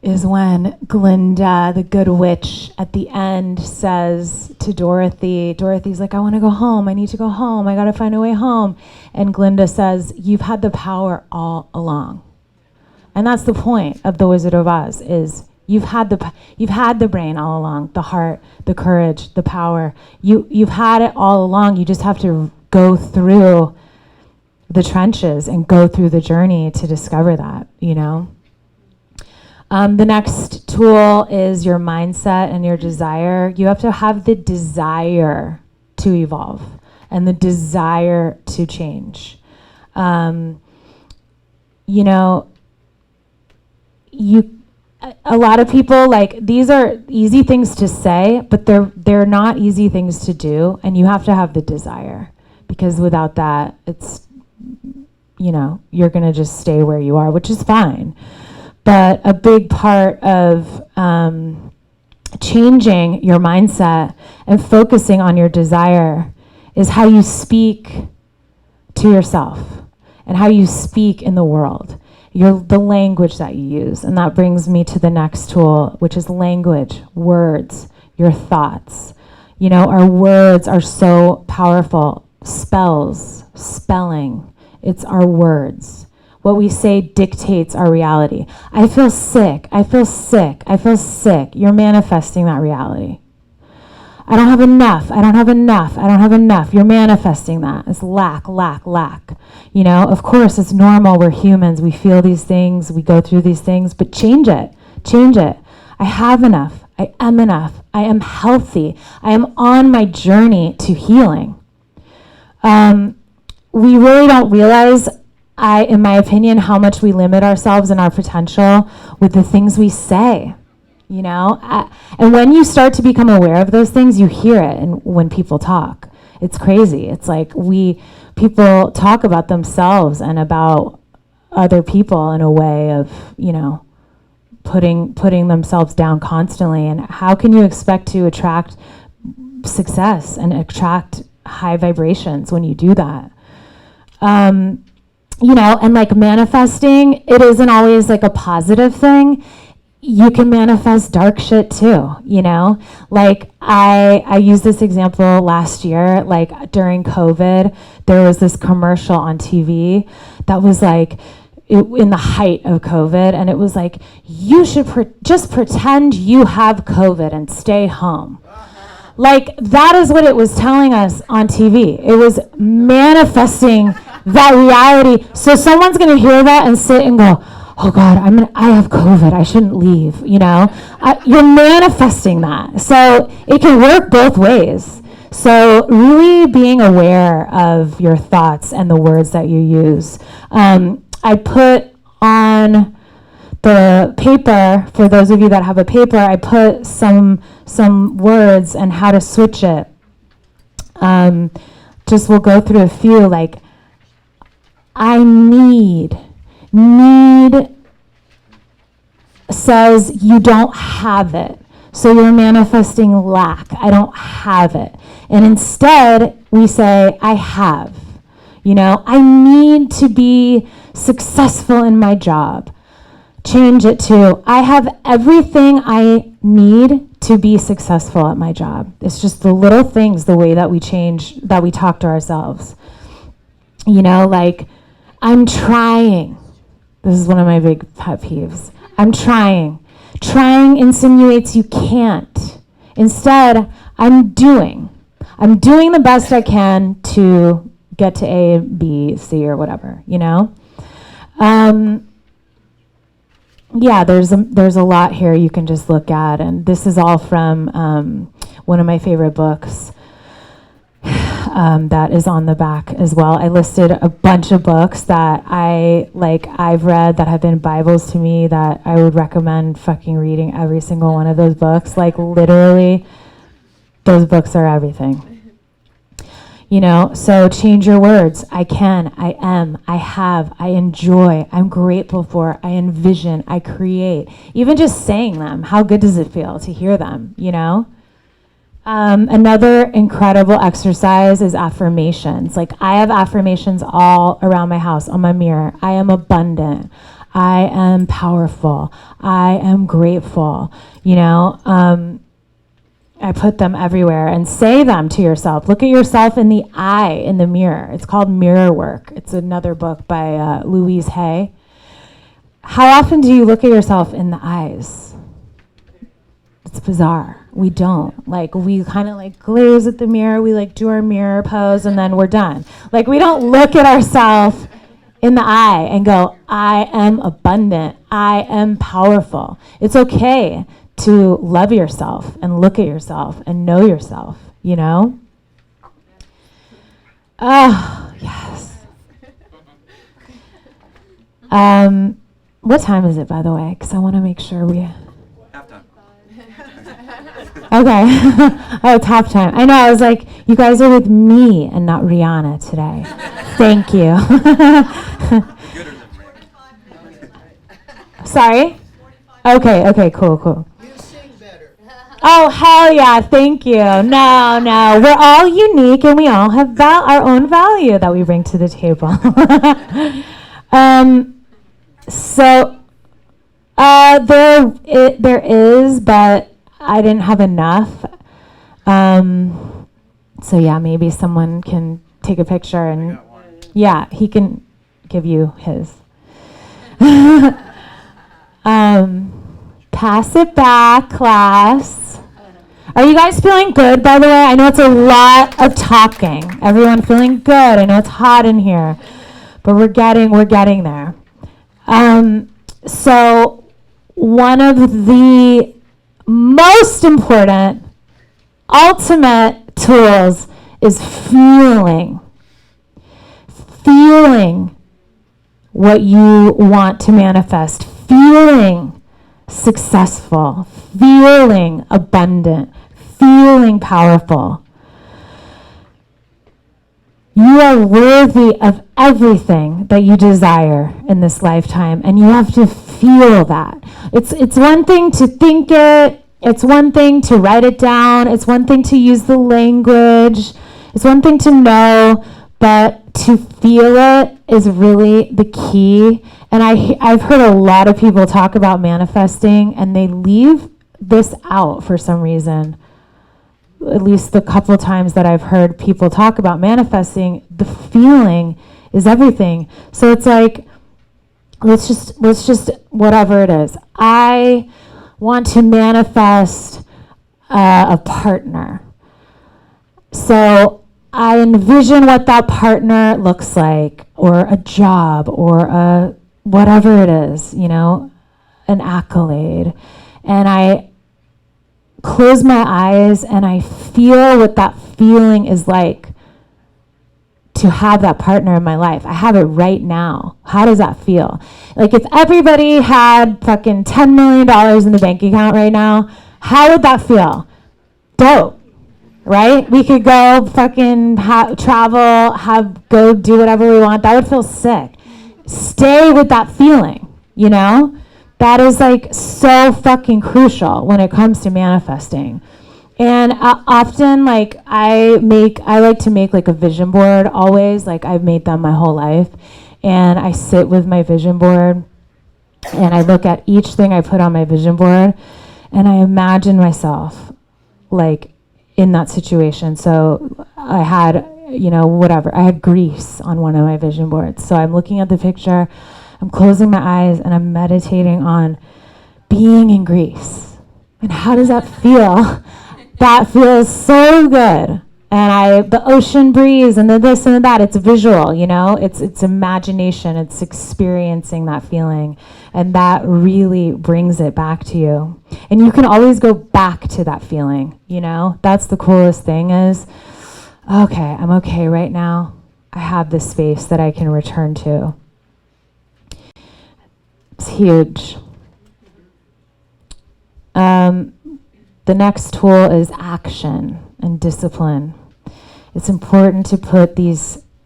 S7: is when Glinda, the good witch, at the end says to Dorothy's like, I want to go home. I need to go home. I got to find a way home. And Glinda says, you've had the power all along. And that's the point of The Wizard of Oz, is you've had the brain all along, the heart, the courage, the power. You've had it all along. You just have to go through the trenches and go through the journey to discover that, The next tool is your mindset and your desire. You have to have the desire to evolve and the desire to change. A lot of people, these are easy things to say, but they're not easy things to do, and you have to have the desire, because without that, it's, you're going to just stay where you are, which is fine. But a big part of changing your mindset and focusing on your desire is how you speak to yourself and how you speak in the world, the language that you use. And that brings me to the next tool, which is language, words, your thoughts. Our words are so powerful. Spelling It's our words. What we say dictates our reality. I feel sick. I feel sick. I feel sick. You're manifesting that reality. I don't have enough. I don't have enough. I don't have enough. You're manifesting that. It's lack, lack, lack. You know, of course, it's normal. We're humans. We feel these things. We go through these things. But change it. Change it. I have enough. I am enough. I am healthy. I am on my journey to healing. We really don't realize, in my opinion, how much we limit ourselves and our potential with the things we say. You know, and when you start to become aware of those things, you hear it. And when people talk, it's crazy. It's like people talk about themselves and about other people in a way of, you know, putting themselves down constantly. And how can you expect to attract success and attract high vibrations when you do that? You know, and like manifesting, it isn't always like a positive thing. You can manifest dark shit too, you know? Like I used this example last year, like during COVID, there was this commercial on TV that was like, in the height of COVID, and it was like, you should just pretend you have COVID and stay home. Like, that is what it was telling us on TV. It was manifesting that reality. So someone's gonna hear that and sit and go, oh God, I have COVID, I shouldn't leave, you know? You're manifesting that. So it can work both ways. So really being aware of your thoughts and the words that you use. I put on the paper, for those of you that have a paper, I put some words and how to switch it. Just we'll go through a few, like, I need says you don't have it. So you're manifesting lack. I don't have it. And instead, we say, I have. You know, I need to be successful in my job. Change it to, I have everything I need to be successful at my job. It's just the little things, the way that we change, that we talk to ourselves. You know, like, I'm trying. This is one of my big pet peeves. I'm trying. Trying insinuates you can't. Instead, I'm doing the best I can to get to A, B, C, or whatever, you know? Yeah, there's a lot here you can just look at, and this is all from one of my favorite books that is on the back as well. I listed a bunch of books that I've read that have been Bibles to me that I would recommend fucking reading every single one of those books. Like, literally, those books are everything. You know, so change your words. I can, I am, I have, I enjoy, I'm grateful for, I envision, I create. Even just saying them, how good does it feel to hear them, you know? Another incredible exercise is affirmations. Like, I have affirmations all around my house, on my mirror. I am abundant. I am powerful. I am grateful. You know, I put them everywhere, and say them to yourself. Look at yourself in the eye in the mirror. It's called Mirror Work. It's another book by Louise Hay. How often do you look at yourself in the eyes? It's bizarre. We don't. Like, we kind of like glaze at the mirror. We like do our mirror pose, and then we're done. Like, we don't look at ourselves in the eye and go, I am abundant. I am powerful. It's okay to love yourself and look at yourself and know yourself, you know? Oh, yes. What time is it, by the way? Because I want to make sure we...
S12: Halftime.
S7: Okay. Oh, it's halftime. I know, I was like, you guys are with me and not Rihanna today. Thank you. Sorry? Okay, cool. Oh, hell yeah, thank you. No, we're all unique and we all have our own value that we bring to the table. There is, but I didn't have enough. So yeah, maybe someone can take a picture and, yeah, he can give you his. Pass it back, class. Are you guys feeling good, by the way? I know it's a lot of talking. Everyone feeling good? I know it's hot in here, but we're getting there. So one of the most important, ultimate tools is feeling what you want to manifest, feeling successful, feeling abundant, feeling powerful. You are worthy of everything that you desire in this lifetime, and you have to feel that. It's one thing to think it, it's one thing to write it down, it's one thing to use the language, it's one thing to know, but to feel it is really the key. And I've heard a lot of people talk about manifesting, and they leave this out for some reason. At least the couple times that I've heard people talk about manifesting, the feeling is everything. So it's like, let's just whatever it is. I want to manifest a partner. So I envision what that partner looks like, or a job, or a whatever it is, an accolade. And I close my eyes and I feel what that feeling is like to have that partner in my life. I have it right now. How does that feel? Like if everybody had fucking $10 million in the bank account right now, how would that feel? Dope, right? We could go fucking travel, go do whatever we want. That would feel sick. Stay with that feeling, That is like so fucking crucial when it comes to manifesting. And often, like I like to make like a vision board always. Like I've made them my whole life, and I sit with my vision board, and I look at each thing I put on my vision board, and I imagine myself like in that situation. So I had, I had Greece on one of my vision boards. So I'm looking at the picture. I'm closing my eyes and I'm meditating on being in Greece. And how does that feel? That feels so good. And the ocean breeze and the this and the that, it's visual, it's imagination, it's experiencing that feeling. And that really brings it back to you. And you can always go back to that feeling, That's the coolest thing is, okay, I'm okay right now. I have this space that I can return to. It's huge. The next tool is action and discipline. It's important to put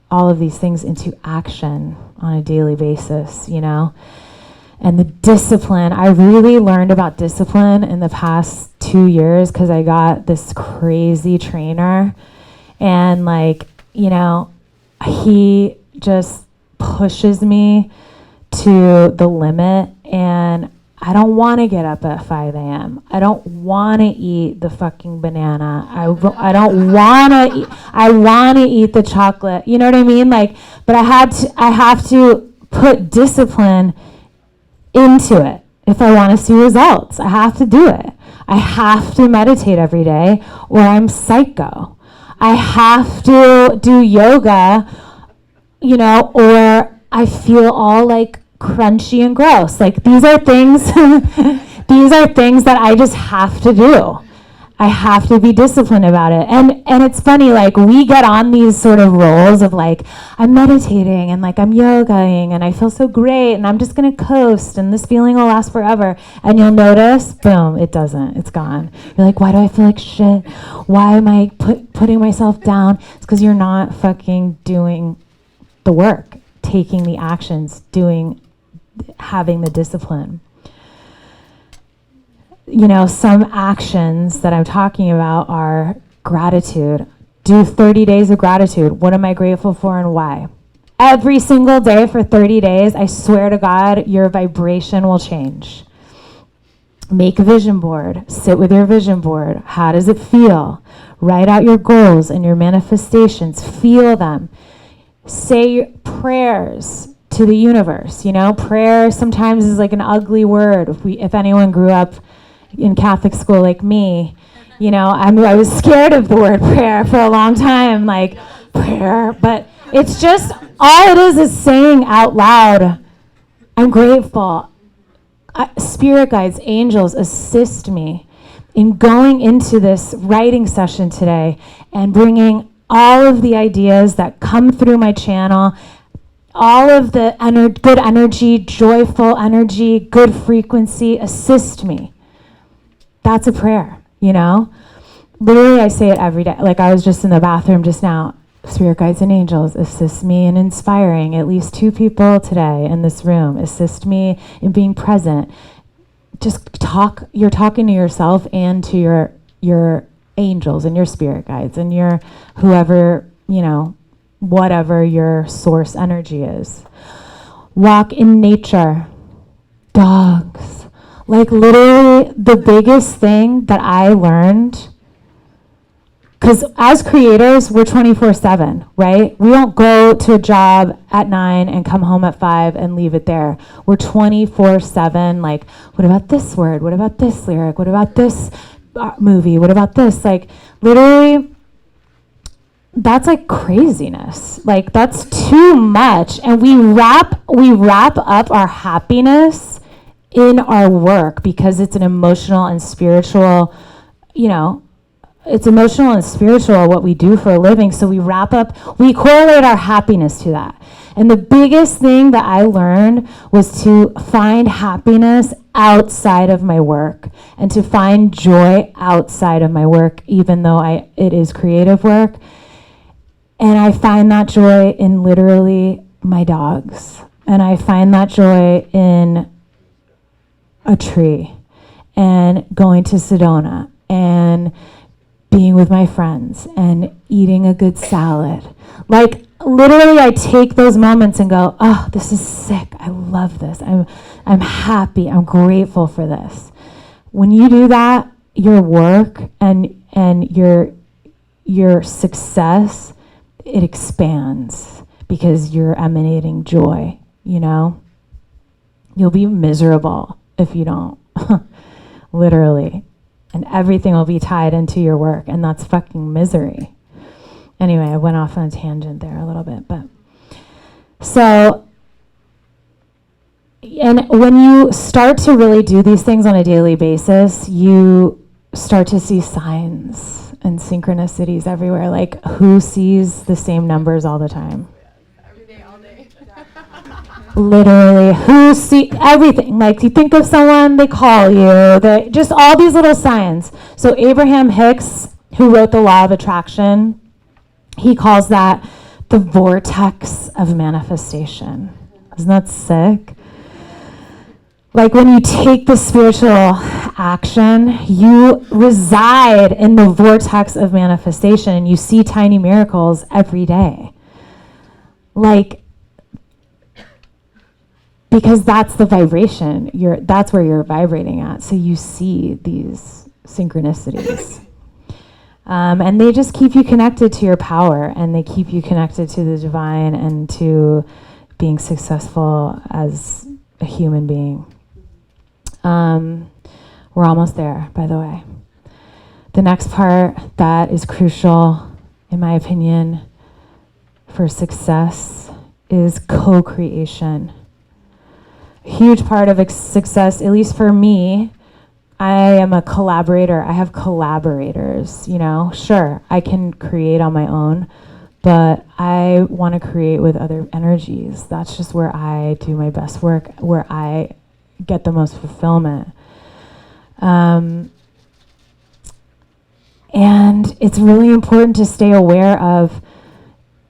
S7: all of these things into action on a daily basis, And the discipline, I really learned about discipline in the past 2 years because I got this crazy trainer. And he just pushes me to the limit, and I don't want to get up at 5 a.m. I don't want to eat the fucking banana. I don't want to eat. I want to eat the chocolate. You know what I mean? But I have to put discipline into it if I want to see results. I have to do it. I have to meditate every day, or I'm psycho. I have to do yoga, or I feel all like crunchy and gross. These are things that I just have to do. I have to be disciplined about it. And it's funny, we get on these sort of roles of I'm meditating and I'm yogaing and I feel so great and I'm just gonna coast and this feeling will last forever. And you'll notice, boom, it doesn't. It's gone. You're like, why do I feel like shit? Why am I putting myself down? It's because you're not fucking doing the work, taking the actions, having the discipline. Some actions that I'm talking about are gratitude. Do 30 days of gratitude. What am I grateful for and why? Every single day for 30 days, I swear to God, your vibration will change. Make a vision board. Sit with your vision board. How does it feel? Write out your goals and your manifestations. Feel them. Say your prayers to the universe. You know, prayer sometimes is like an ugly word. If anyone grew up in Catholic school like me, you know, I was scared of the word prayer for a long time, like prayer. But it's just, all it is saying out loud, I'm grateful. Spirit guides, angels, assist me in going into this writing session today and bringing all of the ideas that come through my channel, all of the good energy, joyful energy, good frequency, assist me. That's a prayer, you know? Literally, I say it every day. Like, I was just in the bathroom just now. Spirit guides and angels, assist me in inspiring at least 2 people today in this room. Assist me in being present. Just talk. You're talking to yourself and to your angels and your spirit guides and your whoever, you know, whatever your source energy is. Walk in nature. Dogs. Like, literally, the biggest thing that I learned, because as creators, we're 24/7, right? We don't go to a job at 9 and come home at 5 and leave it there. We're 24/7. Like, what about this word? What about this lyric? What about this movie? What about this? Like, literally, that's like craziness. Like, that's too much. And we wrap up our happiness in our work because it's an emotional and spiritual, you know, it's emotional and spiritual what we do for a living. So we correlate our happiness to that. And the biggest thing that I learned was to find happiness outside of my work and to find joy outside of my work, even though it is creative work. And I find that joy in literally my dogs. And I find that joy in a tree and going to Sedona and being with my friends and eating a good salad. Like, literally, I take those moments and go, oh, this is sick. I love this. I'm happy. I'm grateful for this. When you do that, your work and your success, it expands because you're emanating joy, you know? You'll be miserable if you don't, literally. And everything will be tied into your work, and that's fucking misery. Anyway, I went off on a tangent there a little bit, but so, and when you start to really do these things on a daily basis, you start to see signs and synchronicities everywhere. Like, who sees the same numbers all the time?
S5: Every day, all day.
S7: Literally, who see everything? Like, you think of someone, they call you, just all these little signs. So Abraham Hicks, who wrote The Law of Attraction, he calls that the vortex of manifestation. Isn't that sick? Like, when you take the spiritual action, you reside in the vortex of manifestation and you see tiny miracles every day. Like, because that's the vibration, that's where you're vibrating at. So you see these synchronicities. And they just keep you connected to your power, and they keep you connected to the divine and to being successful as a human being. We're almost there, by the way. The next part that is crucial, in my opinion, for success is co-creation. A huge part of success, at least for me, I am a collaborator. I have collaborators, you know. Sure, I can create on my own, but I want to create with other energies. That's just where I do my best work, where I get the most fulfillment. And it's really important to stay aware of,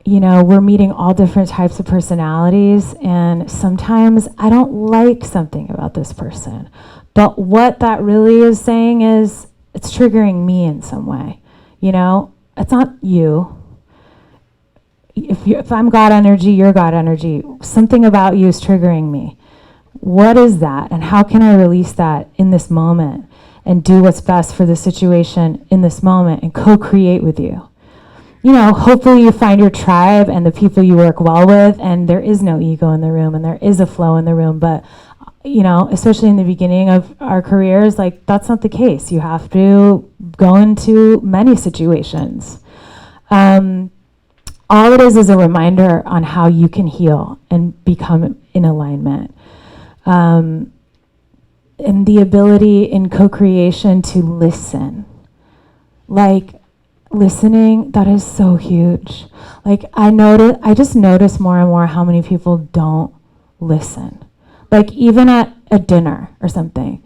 S7: you know, we're meeting all different types of personalities, and sometimes I don't like something about this person. But what that really is saying is it's triggering me in some way. You know, it's not you. If I'm God energy, you're God energy. Something about you is triggering me. What is that? And how can I release that in this moment and do what's best for the situation in this moment and co-create with you? you know, hopefully you find your tribe and the people you work well with, and there is no ego in the room and there is a flow in the room. But, you know, especially in the beginning of our careers, like that's not the case. You have to go into many situations. All it is a reminder on how you can heal and become in alignment. And the ability in co-creation to listen. Like, listening, that is so huge. Like, I just notice more and more how many people don't listen. Like, even at a dinner or something,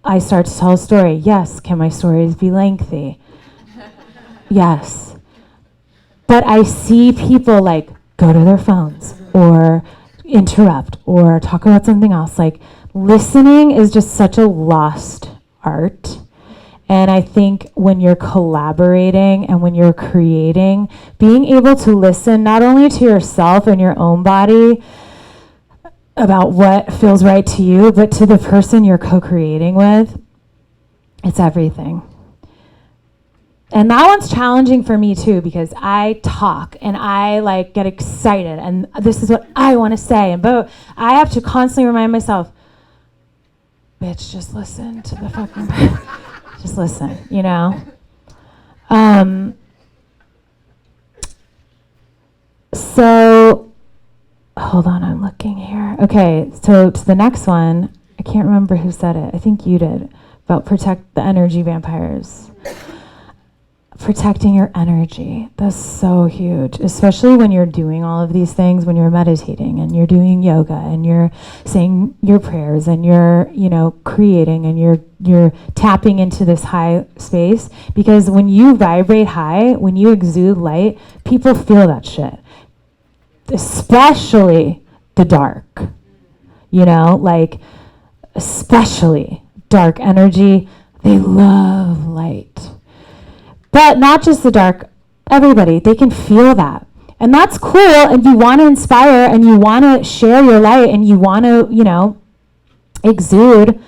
S7: I start to tell a story. Yes, can my stories be lengthy? Yes. But I see people like go to their phones or interrupt or talk about something else. Like, listening is just such a lost art. And I think when you're collaborating and when you're creating, being able to listen not only to yourself and your own body about what feels right to you, but to the person you're co-creating with, it's everything. And that one's challenging for me too, because I talk and I like get excited and this is what I want to say. But I have to constantly remind myself, bitch, just listen to the fucking, just listen, you know? So, hold on, I'm looking here. Okay, so to the next one, I can't remember who said it. I think you did, about protect the energy vampires. Protecting your energy, that's so huge, especially when you're doing all of these things, when you're meditating and you're doing yoga and you're saying your prayers and you're, you know, creating and you're tapping into this high space. Because when you vibrate high, when you exude light, people feel that shit, especially the dark, you know, like especially dark energy, they love light. But not just the dark, everybody, they can feel that. And that's cool, and you want to inspire, and you want to share your light, and you want to, you know, exude.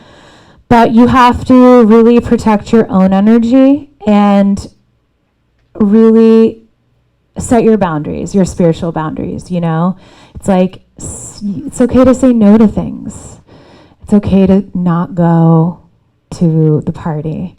S7: But you have to really protect your own energy and really set your boundaries, your spiritual boundaries, you know? It's like, it's okay to say no to things. It's okay to not go to the party.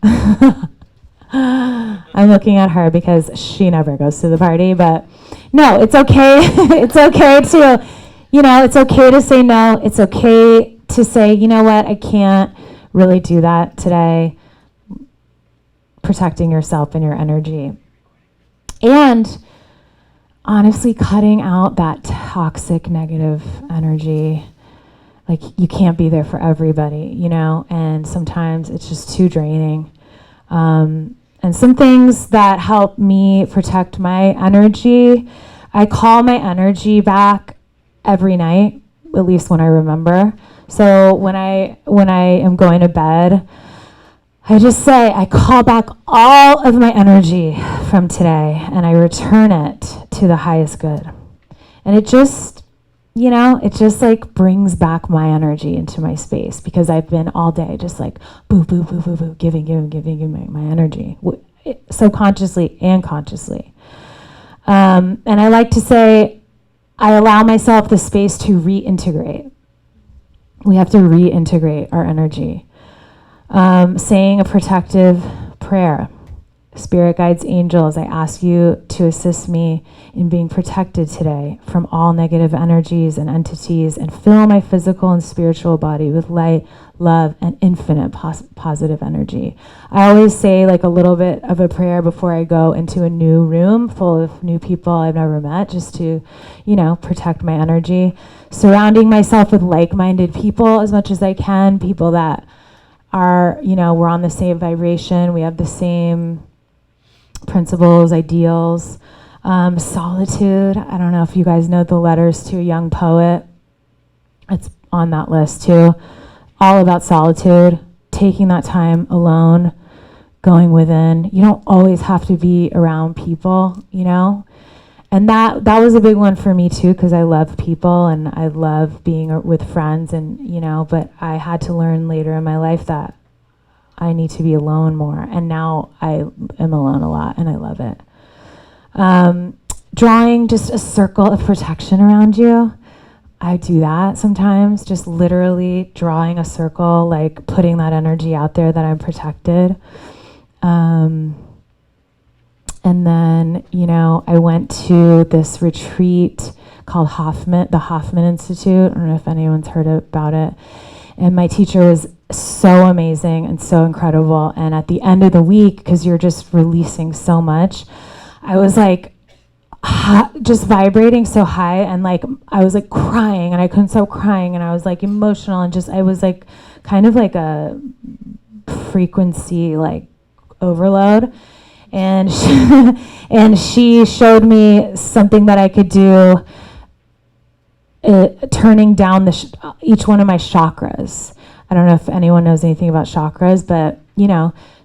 S7: I'm looking at her because she never goes to the party, but no, it's okay. It's okay to, you know, it's okay to say no. It's okay to say, you know what, I can't really do that today. Protecting yourself and your energy. And honestly, cutting out that toxic, negative energy. Like, you can't be there for everybody, you know, and sometimes it's just too draining. And some things that help me protect my energy, I call my energy back every night, at least when I remember. So when I am going to bed, I just say, I call back all of my energy from today and I return it to the highest good. And it just, you know, it just like brings back my energy into my space, because I've been all day just like boo, boo, boo, boo, boo, giving my energy, subconsciously and consciously. And I like to say, I allow myself the space to reintegrate. We have to reintegrate our energy. Saying a protective prayer. Spirit guides, angels, I ask you to assist me in being protected today from all negative energies and entities, and fill my physical and spiritual body with light, love, and infinite positive energy. I always say like a little bit of a prayer before I go into a new room full of new people I've never met, just to, you know, protect my energy. Surrounding myself with like-minded people as much as I can, people that are, you know, we're on the same vibration, we have the same principles, ideals. Solitude, I don't know if you guys know the letters to a young poet. It's on that list too. All about solitude, taking that time alone, going within. You don't always have to be around people, you know? And that was a big one for me too, because I love people and I love being with friends, and, you know, but I had to learn later in my life that I need to be alone more. And now I am alone a lot and I love it. Drawing just a circle of protection around you. I do that sometimes, just literally drawing a circle, like putting that energy out there that I'm protected. And then, I went to this retreat called the Hoffman Institute. I don't know if anyone's heard about it. And my teacher was so amazing and so incredible. And at the end of the week, because you're just releasing so much, I was like, just vibrating so high, and like I was like crying, and I couldn't stop crying, and I was like emotional, and just I was like kind of like a frequency like overload. And and she showed me something that I could do, turning down each one of my chakras. I don't know if anyone knows anything about chakras, but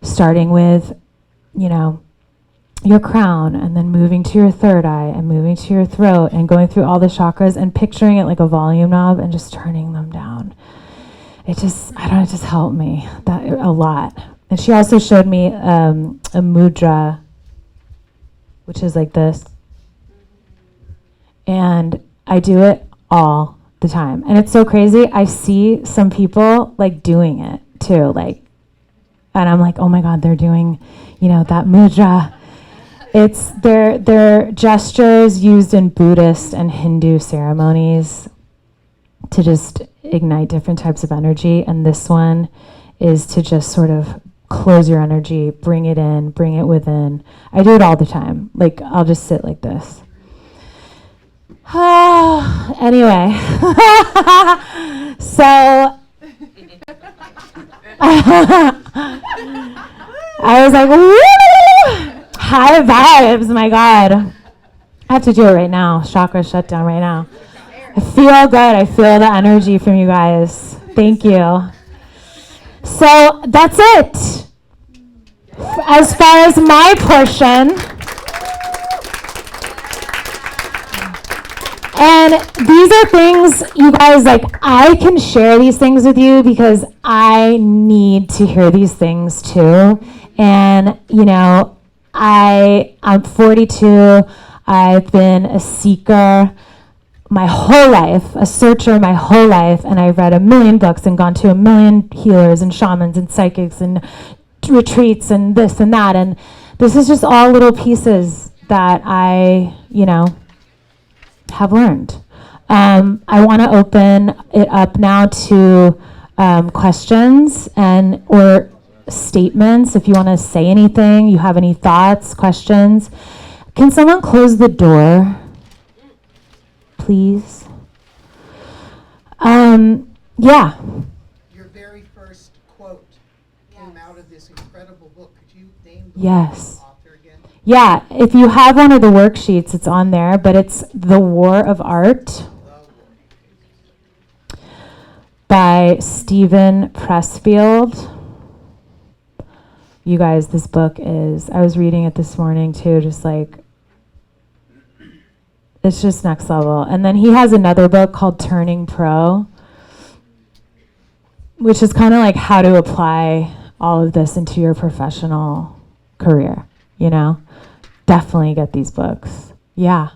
S7: starting with your crown, and then moving to your third eye, and moving to your throat, and going through all the chakras, and picturing it like a volume knob, and just turning them down. It just helped me that a lot. And she also showed me a mudra, which is like this. And I do it all the time. And it's so crazy. I see some people like doing it too, and I'm like, oh my God, they're doing, that mudra. It's their gestures used in Buddhist and Hindu ceremonies to just ignite different types of energy. And this one is to just sort of close your energy, bring it in, bring it within. I do it all the time. Like, I'll just sit like this. Anyway, so I was like, woo! High vibes, my God. I have to do it right now. Chakra shut down right now. I feel good. I feel the energy from you guys. Thank you. So that's it. As far as my portion. And these are things, you guys, I can share these things with you because I need to hear these things too. And, I'm 42. I've been a seeker my whole life, a searcher my whole life, and I've read a million books and gone to a million healers and shamans and psychics and retreats and this and that. And this is just all little pieces that I, have learned. I want to open it up now to questions or statements. If you want to say anything, you have any thoughts, questions. Can someone close the door, please? Yeah.
S10: Your very first quote came out of this incredible book. Could you name the author again?
S7: Yeah, if you have one of the worksheets, it's on there, but it's The War of Art by Stephen Pressfield. You guys, this book is, I was reading it this morning too, just it's just next level. And then he has another book called Turning Pro, which is kind of like how to apply all of this into your professional career, Definitely get these books. Yeah.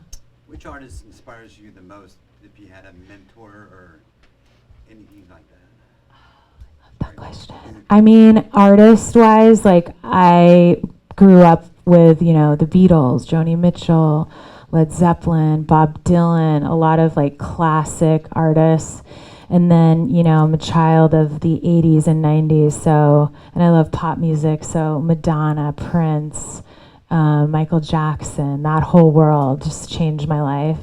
S12: Which artist inspires you the most, if you had a mentor or anything like that?
S7: I love that question. I mean, artist-wise, I grew up with, the Beatles, Joni Mitchell, Led Zeppelin, Bob Dylan, a lot of classic artists. And then, I'm a child of the 80s and 90s, and I love pop music, so Madonna, Prince, Michael Jackson, that whole world just changed my life.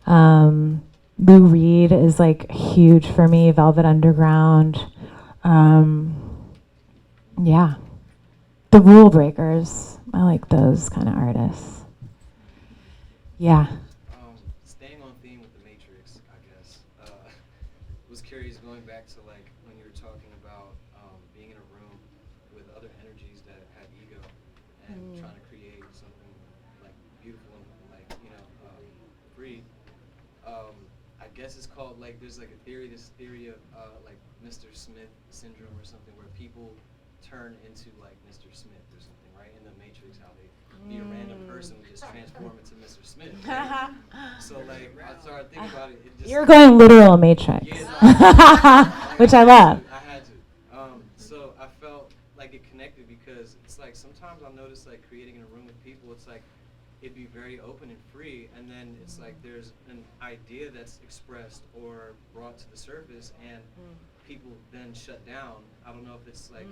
S7: Lou Reed is huge for me, Velvet Underground. Yeah. The Rule Breakers, I like those kind of artists. Yeah.
S13: Staying on theme with the Matrix, I guess. Was curious going back to when you were talking about being in a room with other energies that have ego and trying to create something beautiful and free. I guess it's called there's this theory of Mr. Smith syndrome or something where people turn into like Mr. Smith or something, right? In the Matrix, how they be a random person would just transform into Mr. Smith. Right? So like I started thinking about it. It just,
S7: You're going literal Matrix, which I love.
S13: I had to. So I felt like it connected because it's like sometimes I'll notice like creating in a room with people, it's like it'd be very open and free, and then it's like there's an idea that's expressed or brought to the surface, and people then shut down. I don't know if it's like,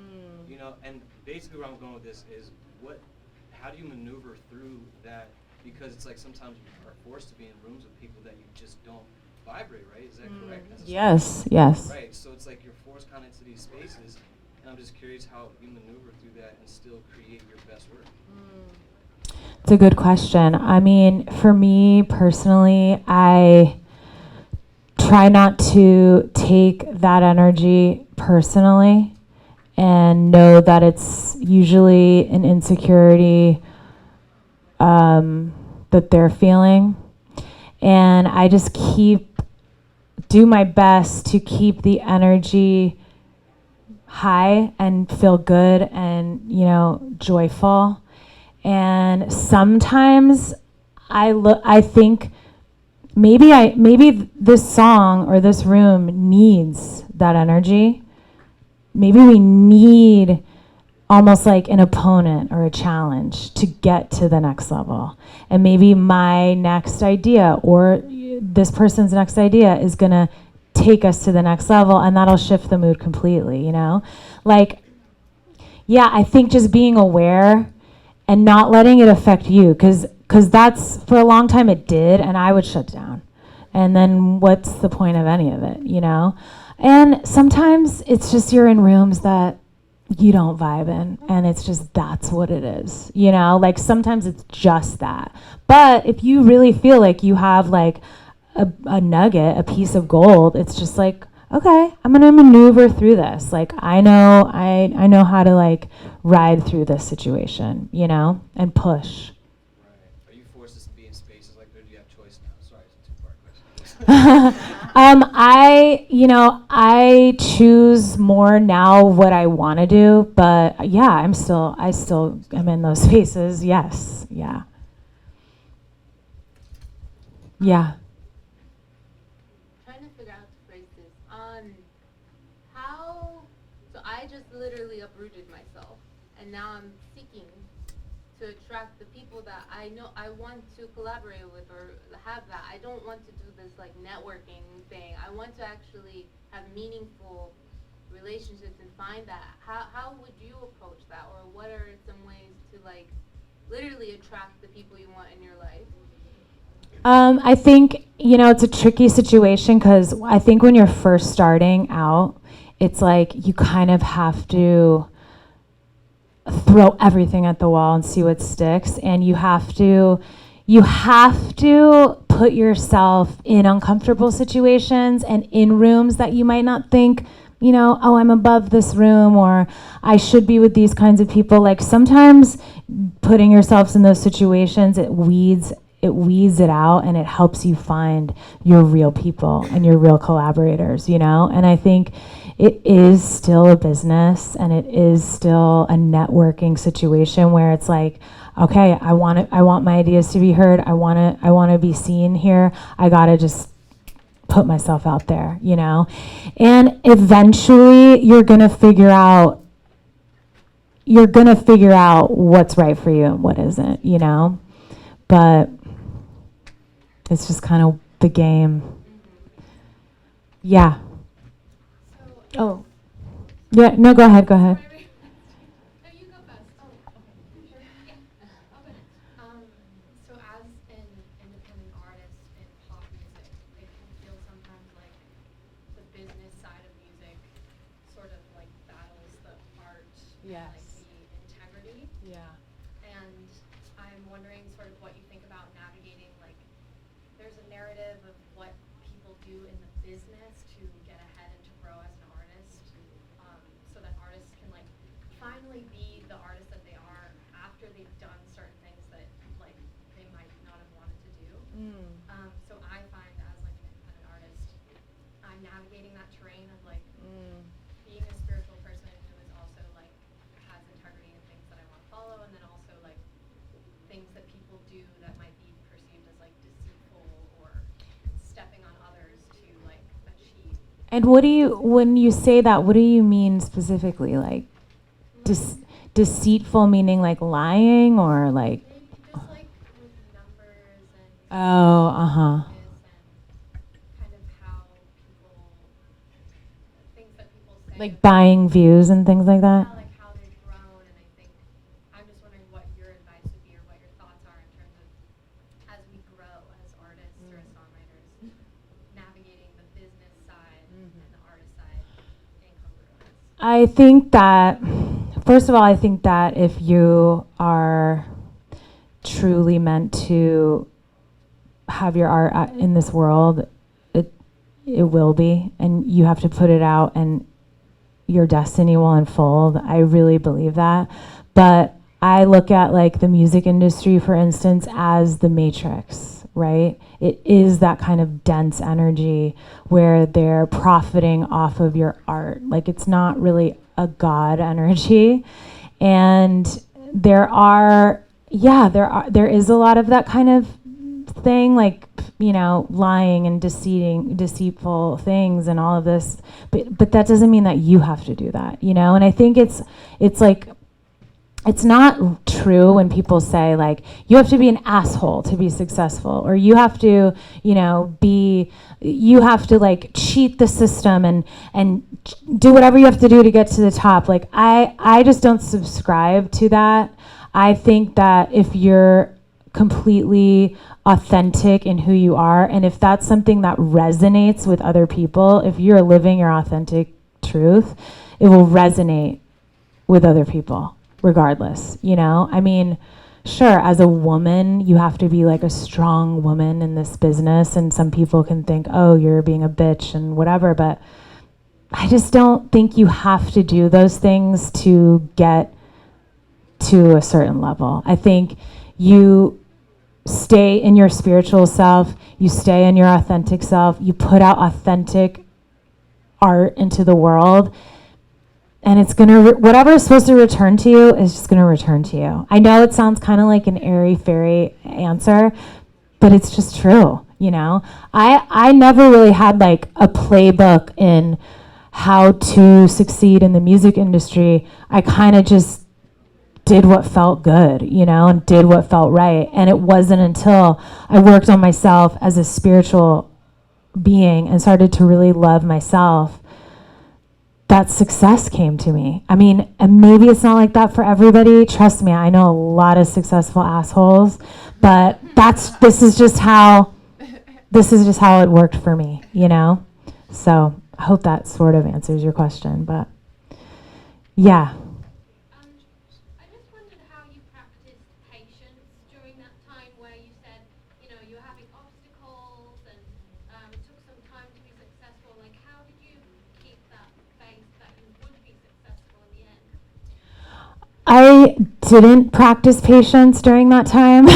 S13: you know, and basically where I'm going with this is how do you maneuver through that? Because it's like sometimes you are forced to be in rooms with people that you just don't vibrate, right? Is that correct?
S7: Yes, yes.
S13: Right, so it's like you're forced kind of into these spaces, and I'm just curious how you maneuver through that and still create your best work.
S7: It's a good question. I mean, for me personally, I try not to take that energy personally and know that it's usually an insecurity that they're feeling. And I just do my best to keep the energy high and feel good and, you know, joyful. And sometimes I think maybe this song or this room needs that energy. Maybe we need almost like an opponent or a challenge to get to the next level. And maybe my next idea or this person's next idea is going to take us to the next level, and that'll shift the mood completely, you know? Like, yeah, I think just being aware and not letting it affect you, because that's, for a long time it did, and I would shut down. And then what's the point of any of it, you know? And sometimes it's just you're in rooms that you don't vibe in, and it's just that's what it is, you know? Like sometimes it's just that. But if you really feel like you have like a nugget, a piece of gold, it's just like, okay, I'm gonna maneuver through this. Like I know how to like ride through this situation, you know, and push.
S13: Right. Are you forced to be in spaces like that? Do you have choice now? Sorry, it's a two-part question.
S7: I choose more now what I want to do, but yeah, I still am in those spaces. Yes, yeah. Yeah.
S8: Trying to figure out how to phrase this. So I just literally uprooted myself, and now I'm seeking to attract the people that I know I want to collaborate with or have that. I don't want to do this like networking thing. I want to actually have meaningful relationships and find that. How would you approach that, or what are some ways to like literally attract the people you want in your life?
S7: I think, it's a tricky situation because I think when you're first starting out, it's like you kind of have to throw everything at the wall and see what sticks. And you have to put yourself in uncomfortable situations and in rooms that you might not think, oh, I'm above this room, or I should be with these kinds of people. Like sometimes putting yourselves in those situations, it weeds it out, and it helps you find your real people and your real collaborators, And I think it is still a business, and it is still a networking situation where it's like, okay, I want my ideas to be heard. I want to be seen here. I got to just put myself out there, And eventually you're going to figure out what's right for you and what isn't, But it's just kind of the game. Yeah. Oh. Yeah, no, go ahead.
S5: So as an independent artist in pop music, it can feel sometimes like the business side of music sort of like battles the art,
S6: Yes.
S5: like the integrity.
S6: Yeah.
S5: And I'm wondering sort of what you think about navigating, like, there's a narrative of what people do in the business to get ahead and to grow as an artist, so that artists can like finally be the artist that they are after they've done certain things that like they might not have wanted to do. So I find as like an independent artist, I'm navigating that terrain of like being a spiritual person who is also like
S7: And when you say that, what do you mean specifically? Like, deceitful meaning like lying or like?
S8: Maybe just like with numbers and
S7: Oh, uh-huh.
S8: kind of how people, things that people say.
S7: Like buying views and things like that?
S8: Yeah, like how they've grown, and I think, I'm just wondering what your advice would be or what your thoughts are in terms of as we grow as artists or as songwriters, navigating the business side and the artist side in congruence.
S7: I think that, first of all, I think that if you are truly meant to have your art in this world, it will be, and you have to put it out and your destiny will unfold. I really believe that. But I look at like the music industry, for instance, as the matrix, right? It is that kind of dense energy where they're profiting off of your art. Like it's not really a God energy. And there is a lot of that kind of thing, like, you know, lying and deceitful things and all of this, but that doesn't mean that you have to do that, you know. And I think it's like, it's not true when people say like you have to be an asshole to be successful, or you have to, you know, you have to like cheat the system and do whatever you have to do to get to the top. Like I just don't subscribe to that. I think that if you're completely authentic in who you are, and if that's something that resonates with other people, if you're living your authentic truth, it will resonate with other people regardless, you know. I mean, sure, as a woman you have to be like a strong woman in this business, and some people can think, oh, you're being a bitch and whatever, but I just don't think you have to do those things to get to a certain level. I think you stay in your spiritual self, you stay in your authentic self, you put out authentic art into the world, and it's gonna, whatever is supposed to return to you is just gonna return to you. I know it sounds kind of like an airy-fairy answer, but it's just true, you know? I never really had like a playbook in how to succeed in the music industry. I kind of just did what felt good, you know, and did what felt right. And it wasn't until I worked on myself as a spiritual being and started to really love myself that success came to me. I mean, and maybe it's not like that for everybody. Trust me, I know a lot of successful assholes, but this is just how it worked for me, you know? So I hope that sort of answers your question, but yeah.
S8: I just wondered how you practiced patience during that time where you said, you know, you're having obstacles and it took some time to be successful. Like, how did you keep that faith that you would be successful in the end?
S7: I didn't practice patience during that time,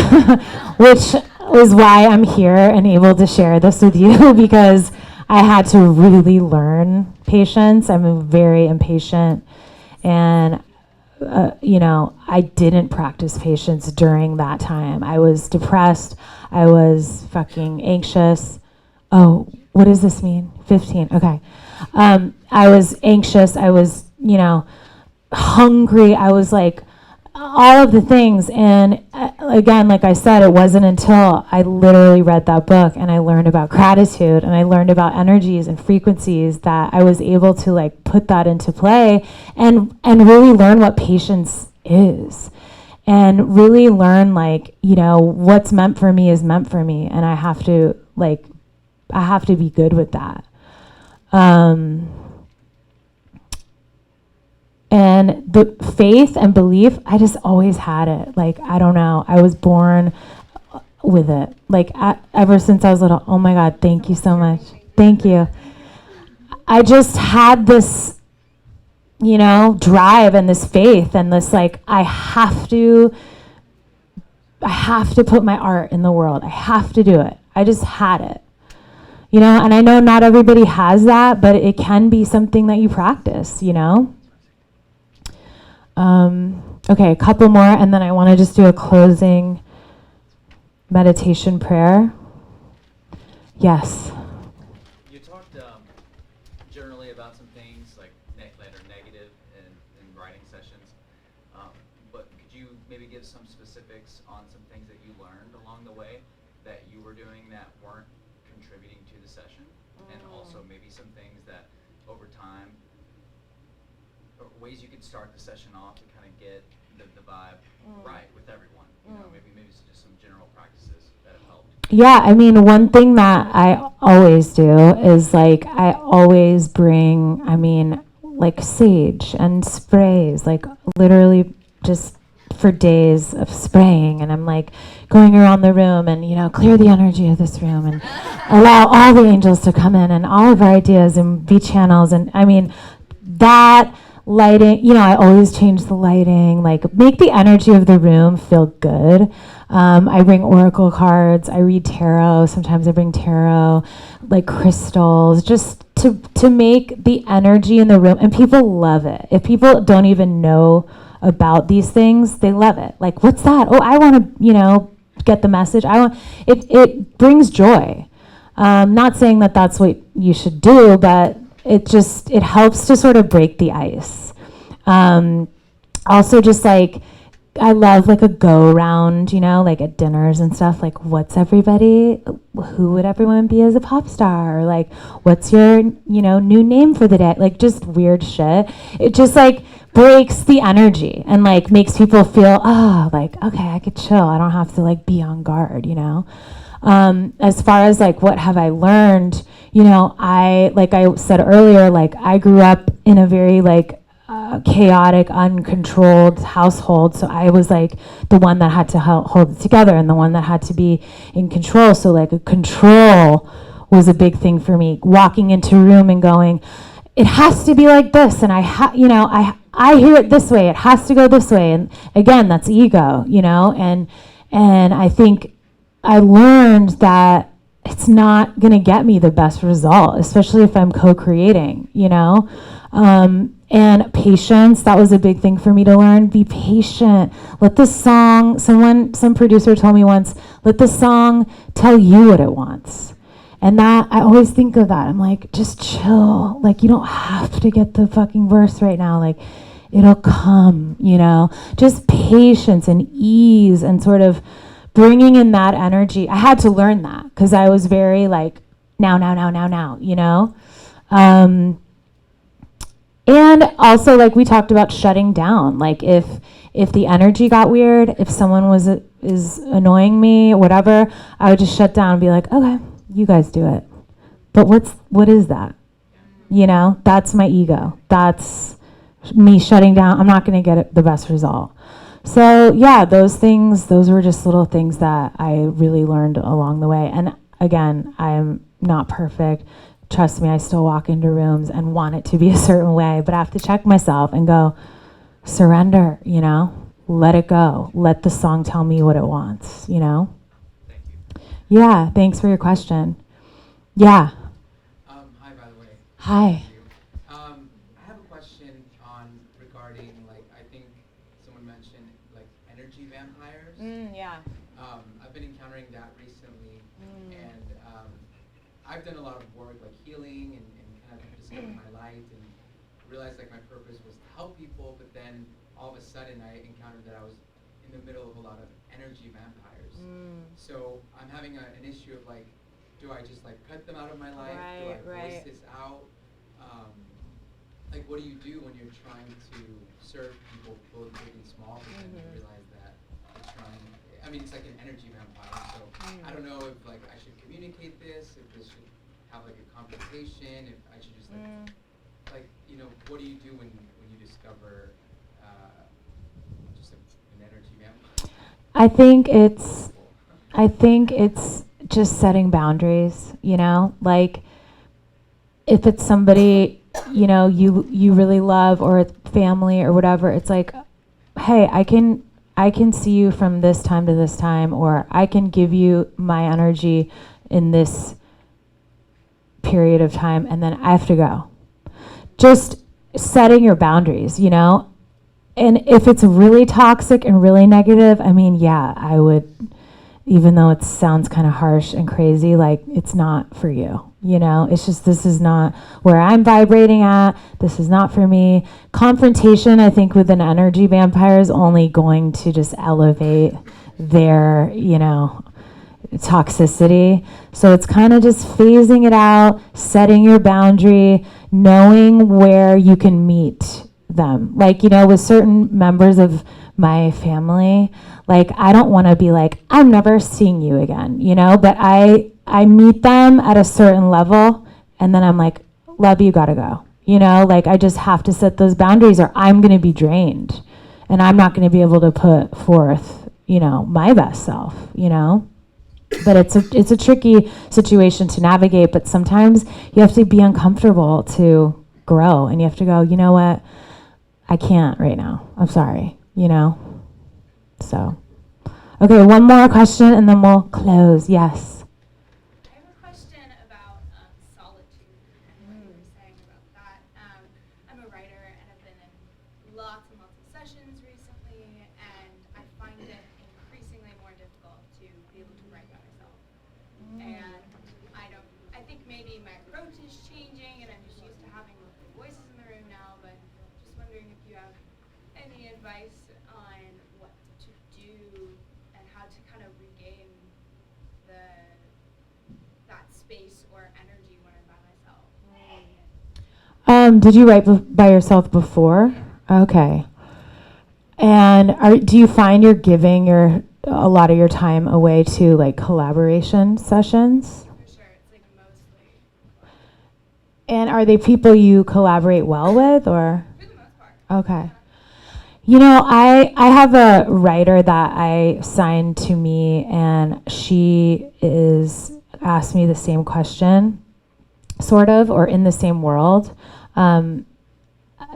S7: which is why I'm here and able to share this with you, because I had to really learn patience. I'm very impatient, and you know, I didn't practice patience during that time. I was depressed. I was fucking anxious. Oh, what does this mean? 15, okay. I was anxious. I was, you know, hungry. I was like all of the things. And again, like I said, it wasn't until I literally read that book and I learned about gratitude and I learned about energies and frequencies that I was able to like put that into play and really learn what patience is, and really learn, like, you know, what's meant for me is meant for me, and I have to be good with that. And the faith and belief, I just always had it. Like, I don't know, I was born with it. Like, ever since I was little. Oh my God, thank you so much. Thank you. I just had this, you know, drive and this faith and this, like, I have to put my art in the world. I have to do it. I just had it. You know, and I know not everybody has that, but it can be something that you practice, you know? Okay, a couple more, and then I want to just do a closing meditation prayer. Yes.
S14: You talked generally about some things like that are negative in writing sessions. But could you maybe give some specifics on some things that you learned along the way that you were doing that weren't contributing to the session? And also maybe some things that over time, or ways you could start the session off to kind of get the vibe right with everyone. You know, maybe it's just some general practices that have helped.
S7: Yeah, I mean, one thing that I always do is like I always bring, I mean, like sage and sprays, like literally just for days of spraying, and I'm like going around the room and, you know, clear the energy of this room and allow all the angels to come in and all of our ideas and be channels. And I mean, that lighting, you know, I always change the lighting, like make the energy of the room feel good. I bring oracle cards, I read tarot, sometimes I bring tarot, like crystals, just to make the energy in the room, and people love it. If people don't even know about these things, they love it. Like, what's that? Oh, I want to, you know, get the message. It brings joy. Not saying that that's what you should do, but it helps to sort of break the ice. Also just like, I love like a go round, you know, like at dinners and stuff, like who would everyone be as a pop star? Or like, what's your, you know, new name for the day? Like just weird shit. It just like breaks the energy and like makes people feel, like, okay, I could chill. I don't have to like be on guard, you know? As far as like, what have I learned? You know, like I said earlier, like I grew up in a very like, chaotic, uncontrolled household. So I was like the one that had to hold it together and the one that had to be in control. So like control was a big thing for me. Walking into a room and going, it has to be like this. And I hear it this way. It has to go this way. And again, that's ego, you know? And I think I learned that it's not going to get me the best result, especially if I'm co-creating, you know? And patience, that was a big thing for me to learn. Be patient. Let the song, some producer told me once, let the song tell you what it wants. And that, I always think of that. I'm like, just chill. Like, you don't have to get the fucking verse right now. Like, it'll come, you know? Just patience and ease and sort of bringing in that energy. I had to learn that because I was very like, now, you know? And also, like we talked about shutting down. Like if the energy got weird, if someone is annoying me, whatever, I would just shut down and be like, okay, you guys do it. But what is that? You know, that's my ego. That's me shutting down. I'm not going to get the best result. So yeah, those were just little things that I really learned along the way. And again, I'm not perfect. Trust me, I still walk into rooms and want it to be a certain way, but I have to check myself and go, surrender, you know, let it go. Let the song tell me what it wants, you know?
S14: Thank you.
S7: Yeah, thanks for your question. Yeah.
S15: Hi, by the way.
S7: Hi.
S15: I have a question regarding, like, I think someone mentioned, like, energy vampires.
S2: Yeah.
S15: I've been encountering that recently, and I've done a lot of work, like healing and kind of discovered my light and realized like my purpose was to help people, but then all of a sudden I encountered that I was in the middle of a lot of energy vampires. So I'm having an issue of like, do I just like cut them out of my life? Do I voice this out? Like what do you do when you're trying to serve people, both big and small, but then you realize that you're trying, I mean, it's like an energy vampire, so I don't know if like I should communicate this, if this should have like a conversation, if I should just like, you know, what do you do when you discover just an energy vampire?
S7: I think it's just setting boundaries, you know, like if it's somebody, you know, you really love or it's family or whatever, it's like, hey, I can see you from this time to this time, or I can give you my energy in this period of time, and then I have to go. Just setting your boundaries, you know? And if it's really toxic and really negative, I mean, yeah, I would even though it sounds kind of harsh and crazy, like it's not for you. You know, it's just, this is not where I'm vibrating at. This is not for me. Confrontation, I think, with an energy vampire is only going to just elevate their, you know, toxicity. So it's kind of just phasing it out, setting your boundary, knowing where you can meet them. Like, you know, with certain members of my family, like, I don't want to be like, I'm never seeing you again, you know, but I meet them at a certain level and then I'm like, love you, gotta go. You know, like, I just have to set those boundaries or I'm going to be drained and I'm not going to be able to put forth, you know, my best self, you know. But it's a tricky situation to navigate, but sometimes you have to be uncomfortable to grow and you have to go, you know what, I can't right now. I'm sorry, you know. So, okay, one more question and then we'll close. Yes.
S16: I have a question about solitude and what you were saying about that. I'm a writer and I've been in lots and lots of sessions recently, and I find it increasingly more difficult to be able to write by myself. And I think maybe my approach is changing and I'm just used to having multiple voices in the room now, but just wondering if you have any advice on what to do and how to kind of regain that space or energy when I'm by myself.
S7: Did you write by yourself before? Yeah. Okay. And do you find you're giving a lot of your time away to like collaboration sessions?
S16: For sure, it's like mostly.
S7: And are they people you collaborate well with, or?
S16: For the most part.
S7: Okay. You know, I have a writer that I signed to me, and she asked me the same question, sort of, or in the same world,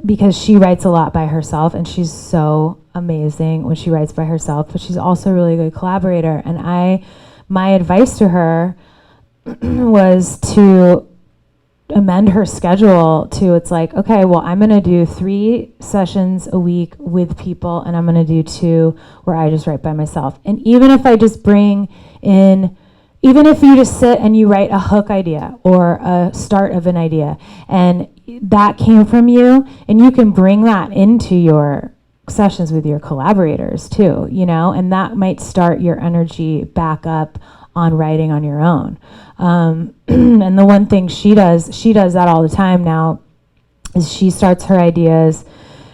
S7: because she writes a lot by herself, and she's so amazing when she writes by herself, but she's also a really good collaborator. And my advice to her was to amend her schedule to, it's like, okay, well, I'm going to do 3 sessions a week with people, and I'm going to do 2 where I just write by myself. And even if I just bring in, even if you just sit and you write a hook idea or a start of an idea, and that came from you, and you can bring that into your sessions with your collaborators too, you know, and that might start your energy back up on writing on your own. And the one thing she does that all the time now, is she starts her ideas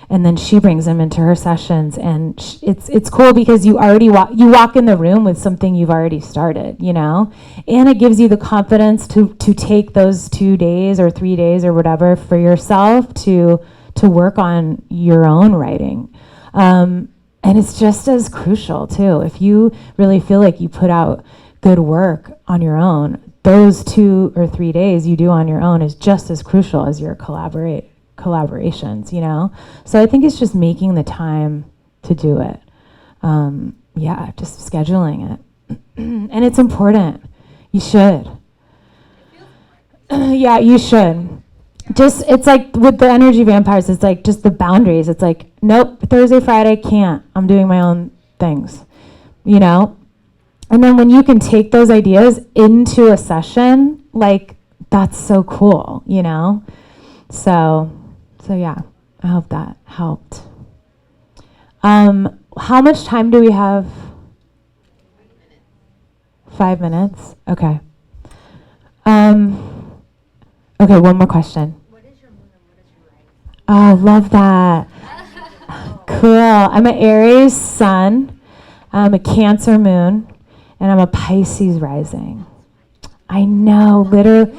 S7: and then she brings them into her sessions, and it's cool because you already walk in the room with something you've already started, you know, and it gives you the confidence to take those 2 days or 3 days or whatever for yourself to work on your own writing. And it's just as crucial too. If you really feel like you put out good work on your own, those 2 or 3 days you do on your own is just as crucial as your collaborations, you know? So I think it's just making the time to do it. Yeah, just scheduling it. And it's important. You should. Yeah, you should. Just, it's like with the energy vampires, it's like just the boundaries. It's like, nope, Thursday, Friday, can't. I'm doing my own things, you know? And then when you can take those ideas into a session, like, that's so cool, you know? So yeah, I hope that helped. How much time do we have? 5 minutes? Okay. Okay, one more question.
S5: What is your moon and what is your rising?
S7: Oh, love that. Cool. I'm an Aries sun, I'm a Cancer moon, and I'm a Pisces rising. I know, literally,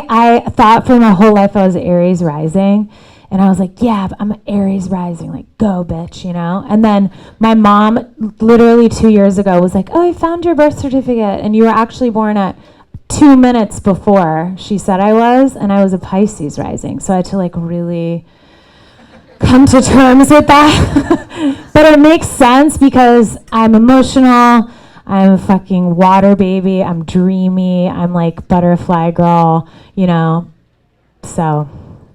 S7: I thought for my whole life I was Aries rising, and I was like, yeah, but I'm an Aries rising, like, go, bitch, you know? And then my mom, literally 2 years ago, was like, oh, I found your birth certificate, and you were actually born at 2 minutes before she said I was, and I was a Pisces rising, so I had to, like, really come to terms with that. But it makes sense because I'm emotional, I'm a fucking water baby, I'm dreamy, I'm like butterfly girl, you know, so.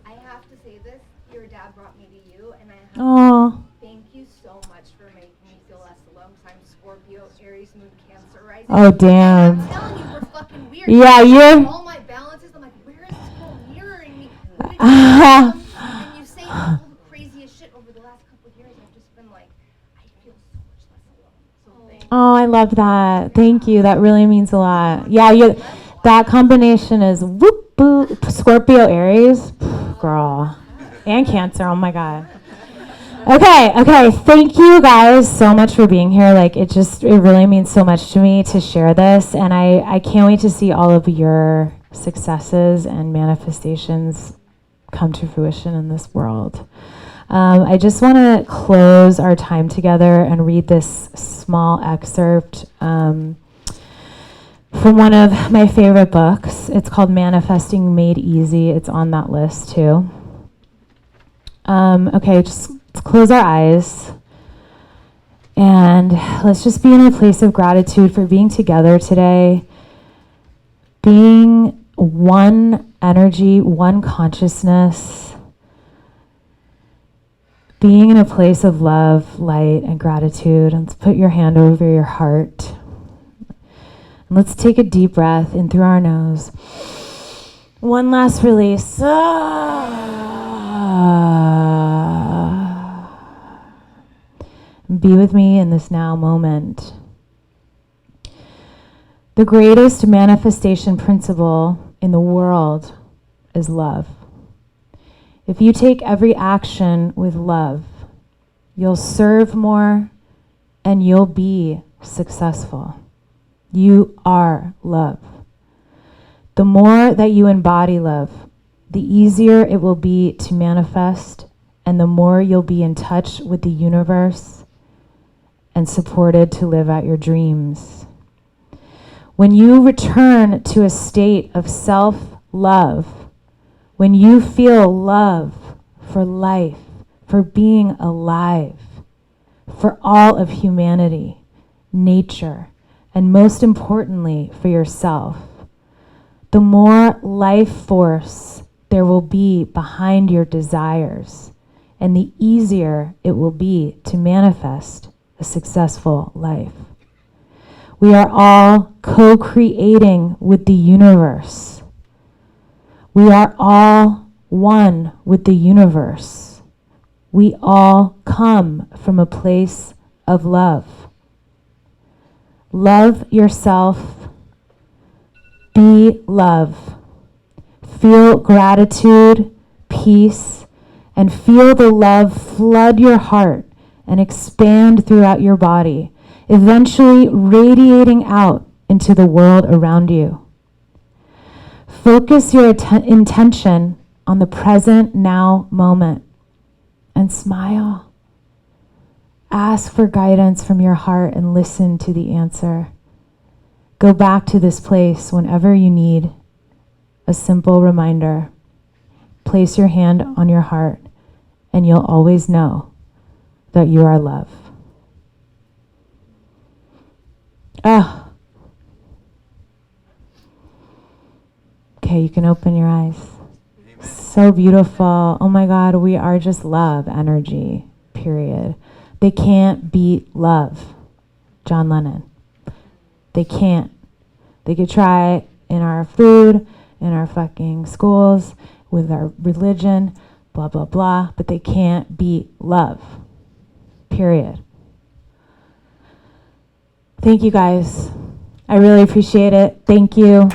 S5: I have to say this, your dad brought me to you, and I have
S7: Oh.
S5: to thank you so much for making me feel less alone, because I'm Scorpio, Aries moon
S7: Oh, damn.
S5: I'm telling you, we're fucking weird.
S7: Yeah, you're.
S5: All my balances, I'm like, where is this girl mirroring me? When you come and you say all the craziest shit over the last couple of years, I've just been like, I feel so much less alone. So thank you.
S7: Oh, I love that. Thank you. That really means a lot. Yeah, that combination is whoop boop Scorpio Aries, girl, and Cancer. Oh my God. Okay. Thank you guys so much for being here. Like it really means so much to me to share this, and I can't wait to see all of your successes and manifestations come to fruition in this world. I just want to close our time together and read this small excerpt from one of my favorite books. It's called Manifesting Made Easy. It's on that list too. Okay, just let's close our eyes and let's just be in a place of gratitude for being together today, being one energy, one consciousness, being in a place of love, light, and gratitude. And let's put your hand over your heart. And let's take a deep breath in through our nose. One last release. Be with me in this now moment. The greatest manifestation principle in the world is love. If you take every action with love, you'll serve more and you'll be successful. You are love. The more that you embody love, the easier it will be to manifest, and the more you'll be in touch with the universe and supported to live out your dreams. When you return to a state of self-love, when you feel love for life, for being alive, for all of humanity, nature, and most importantly, for yourself, the more life force there will be behind your desires, and the easier it will be to manifest a successful life. We are all co-creating with the universe. We are all one with the universe. We all come from a place of love. Love yourself. Be love. Feel gratitude, peace, and feel the love flood your heart and expand throughout your body, eventually radiating out into the world around you. Focus your intention on the present now moment and smile. Ask for guidance from your heart and listen to the answer. Go back to this place whenever you need a simple reminder. Place your hand on your heart and you'll always know that you are love. Okay, you can open your eyes. Amen. So beautiful. Oh my God, we are just love energy, period. They can't beat love. John Lennon. They can't. They could try in our food, in our fucking schools, with our religion, blah, blah, blah, but they can't beat love. Period. Thank you guys. I really appreciate it. Thank you.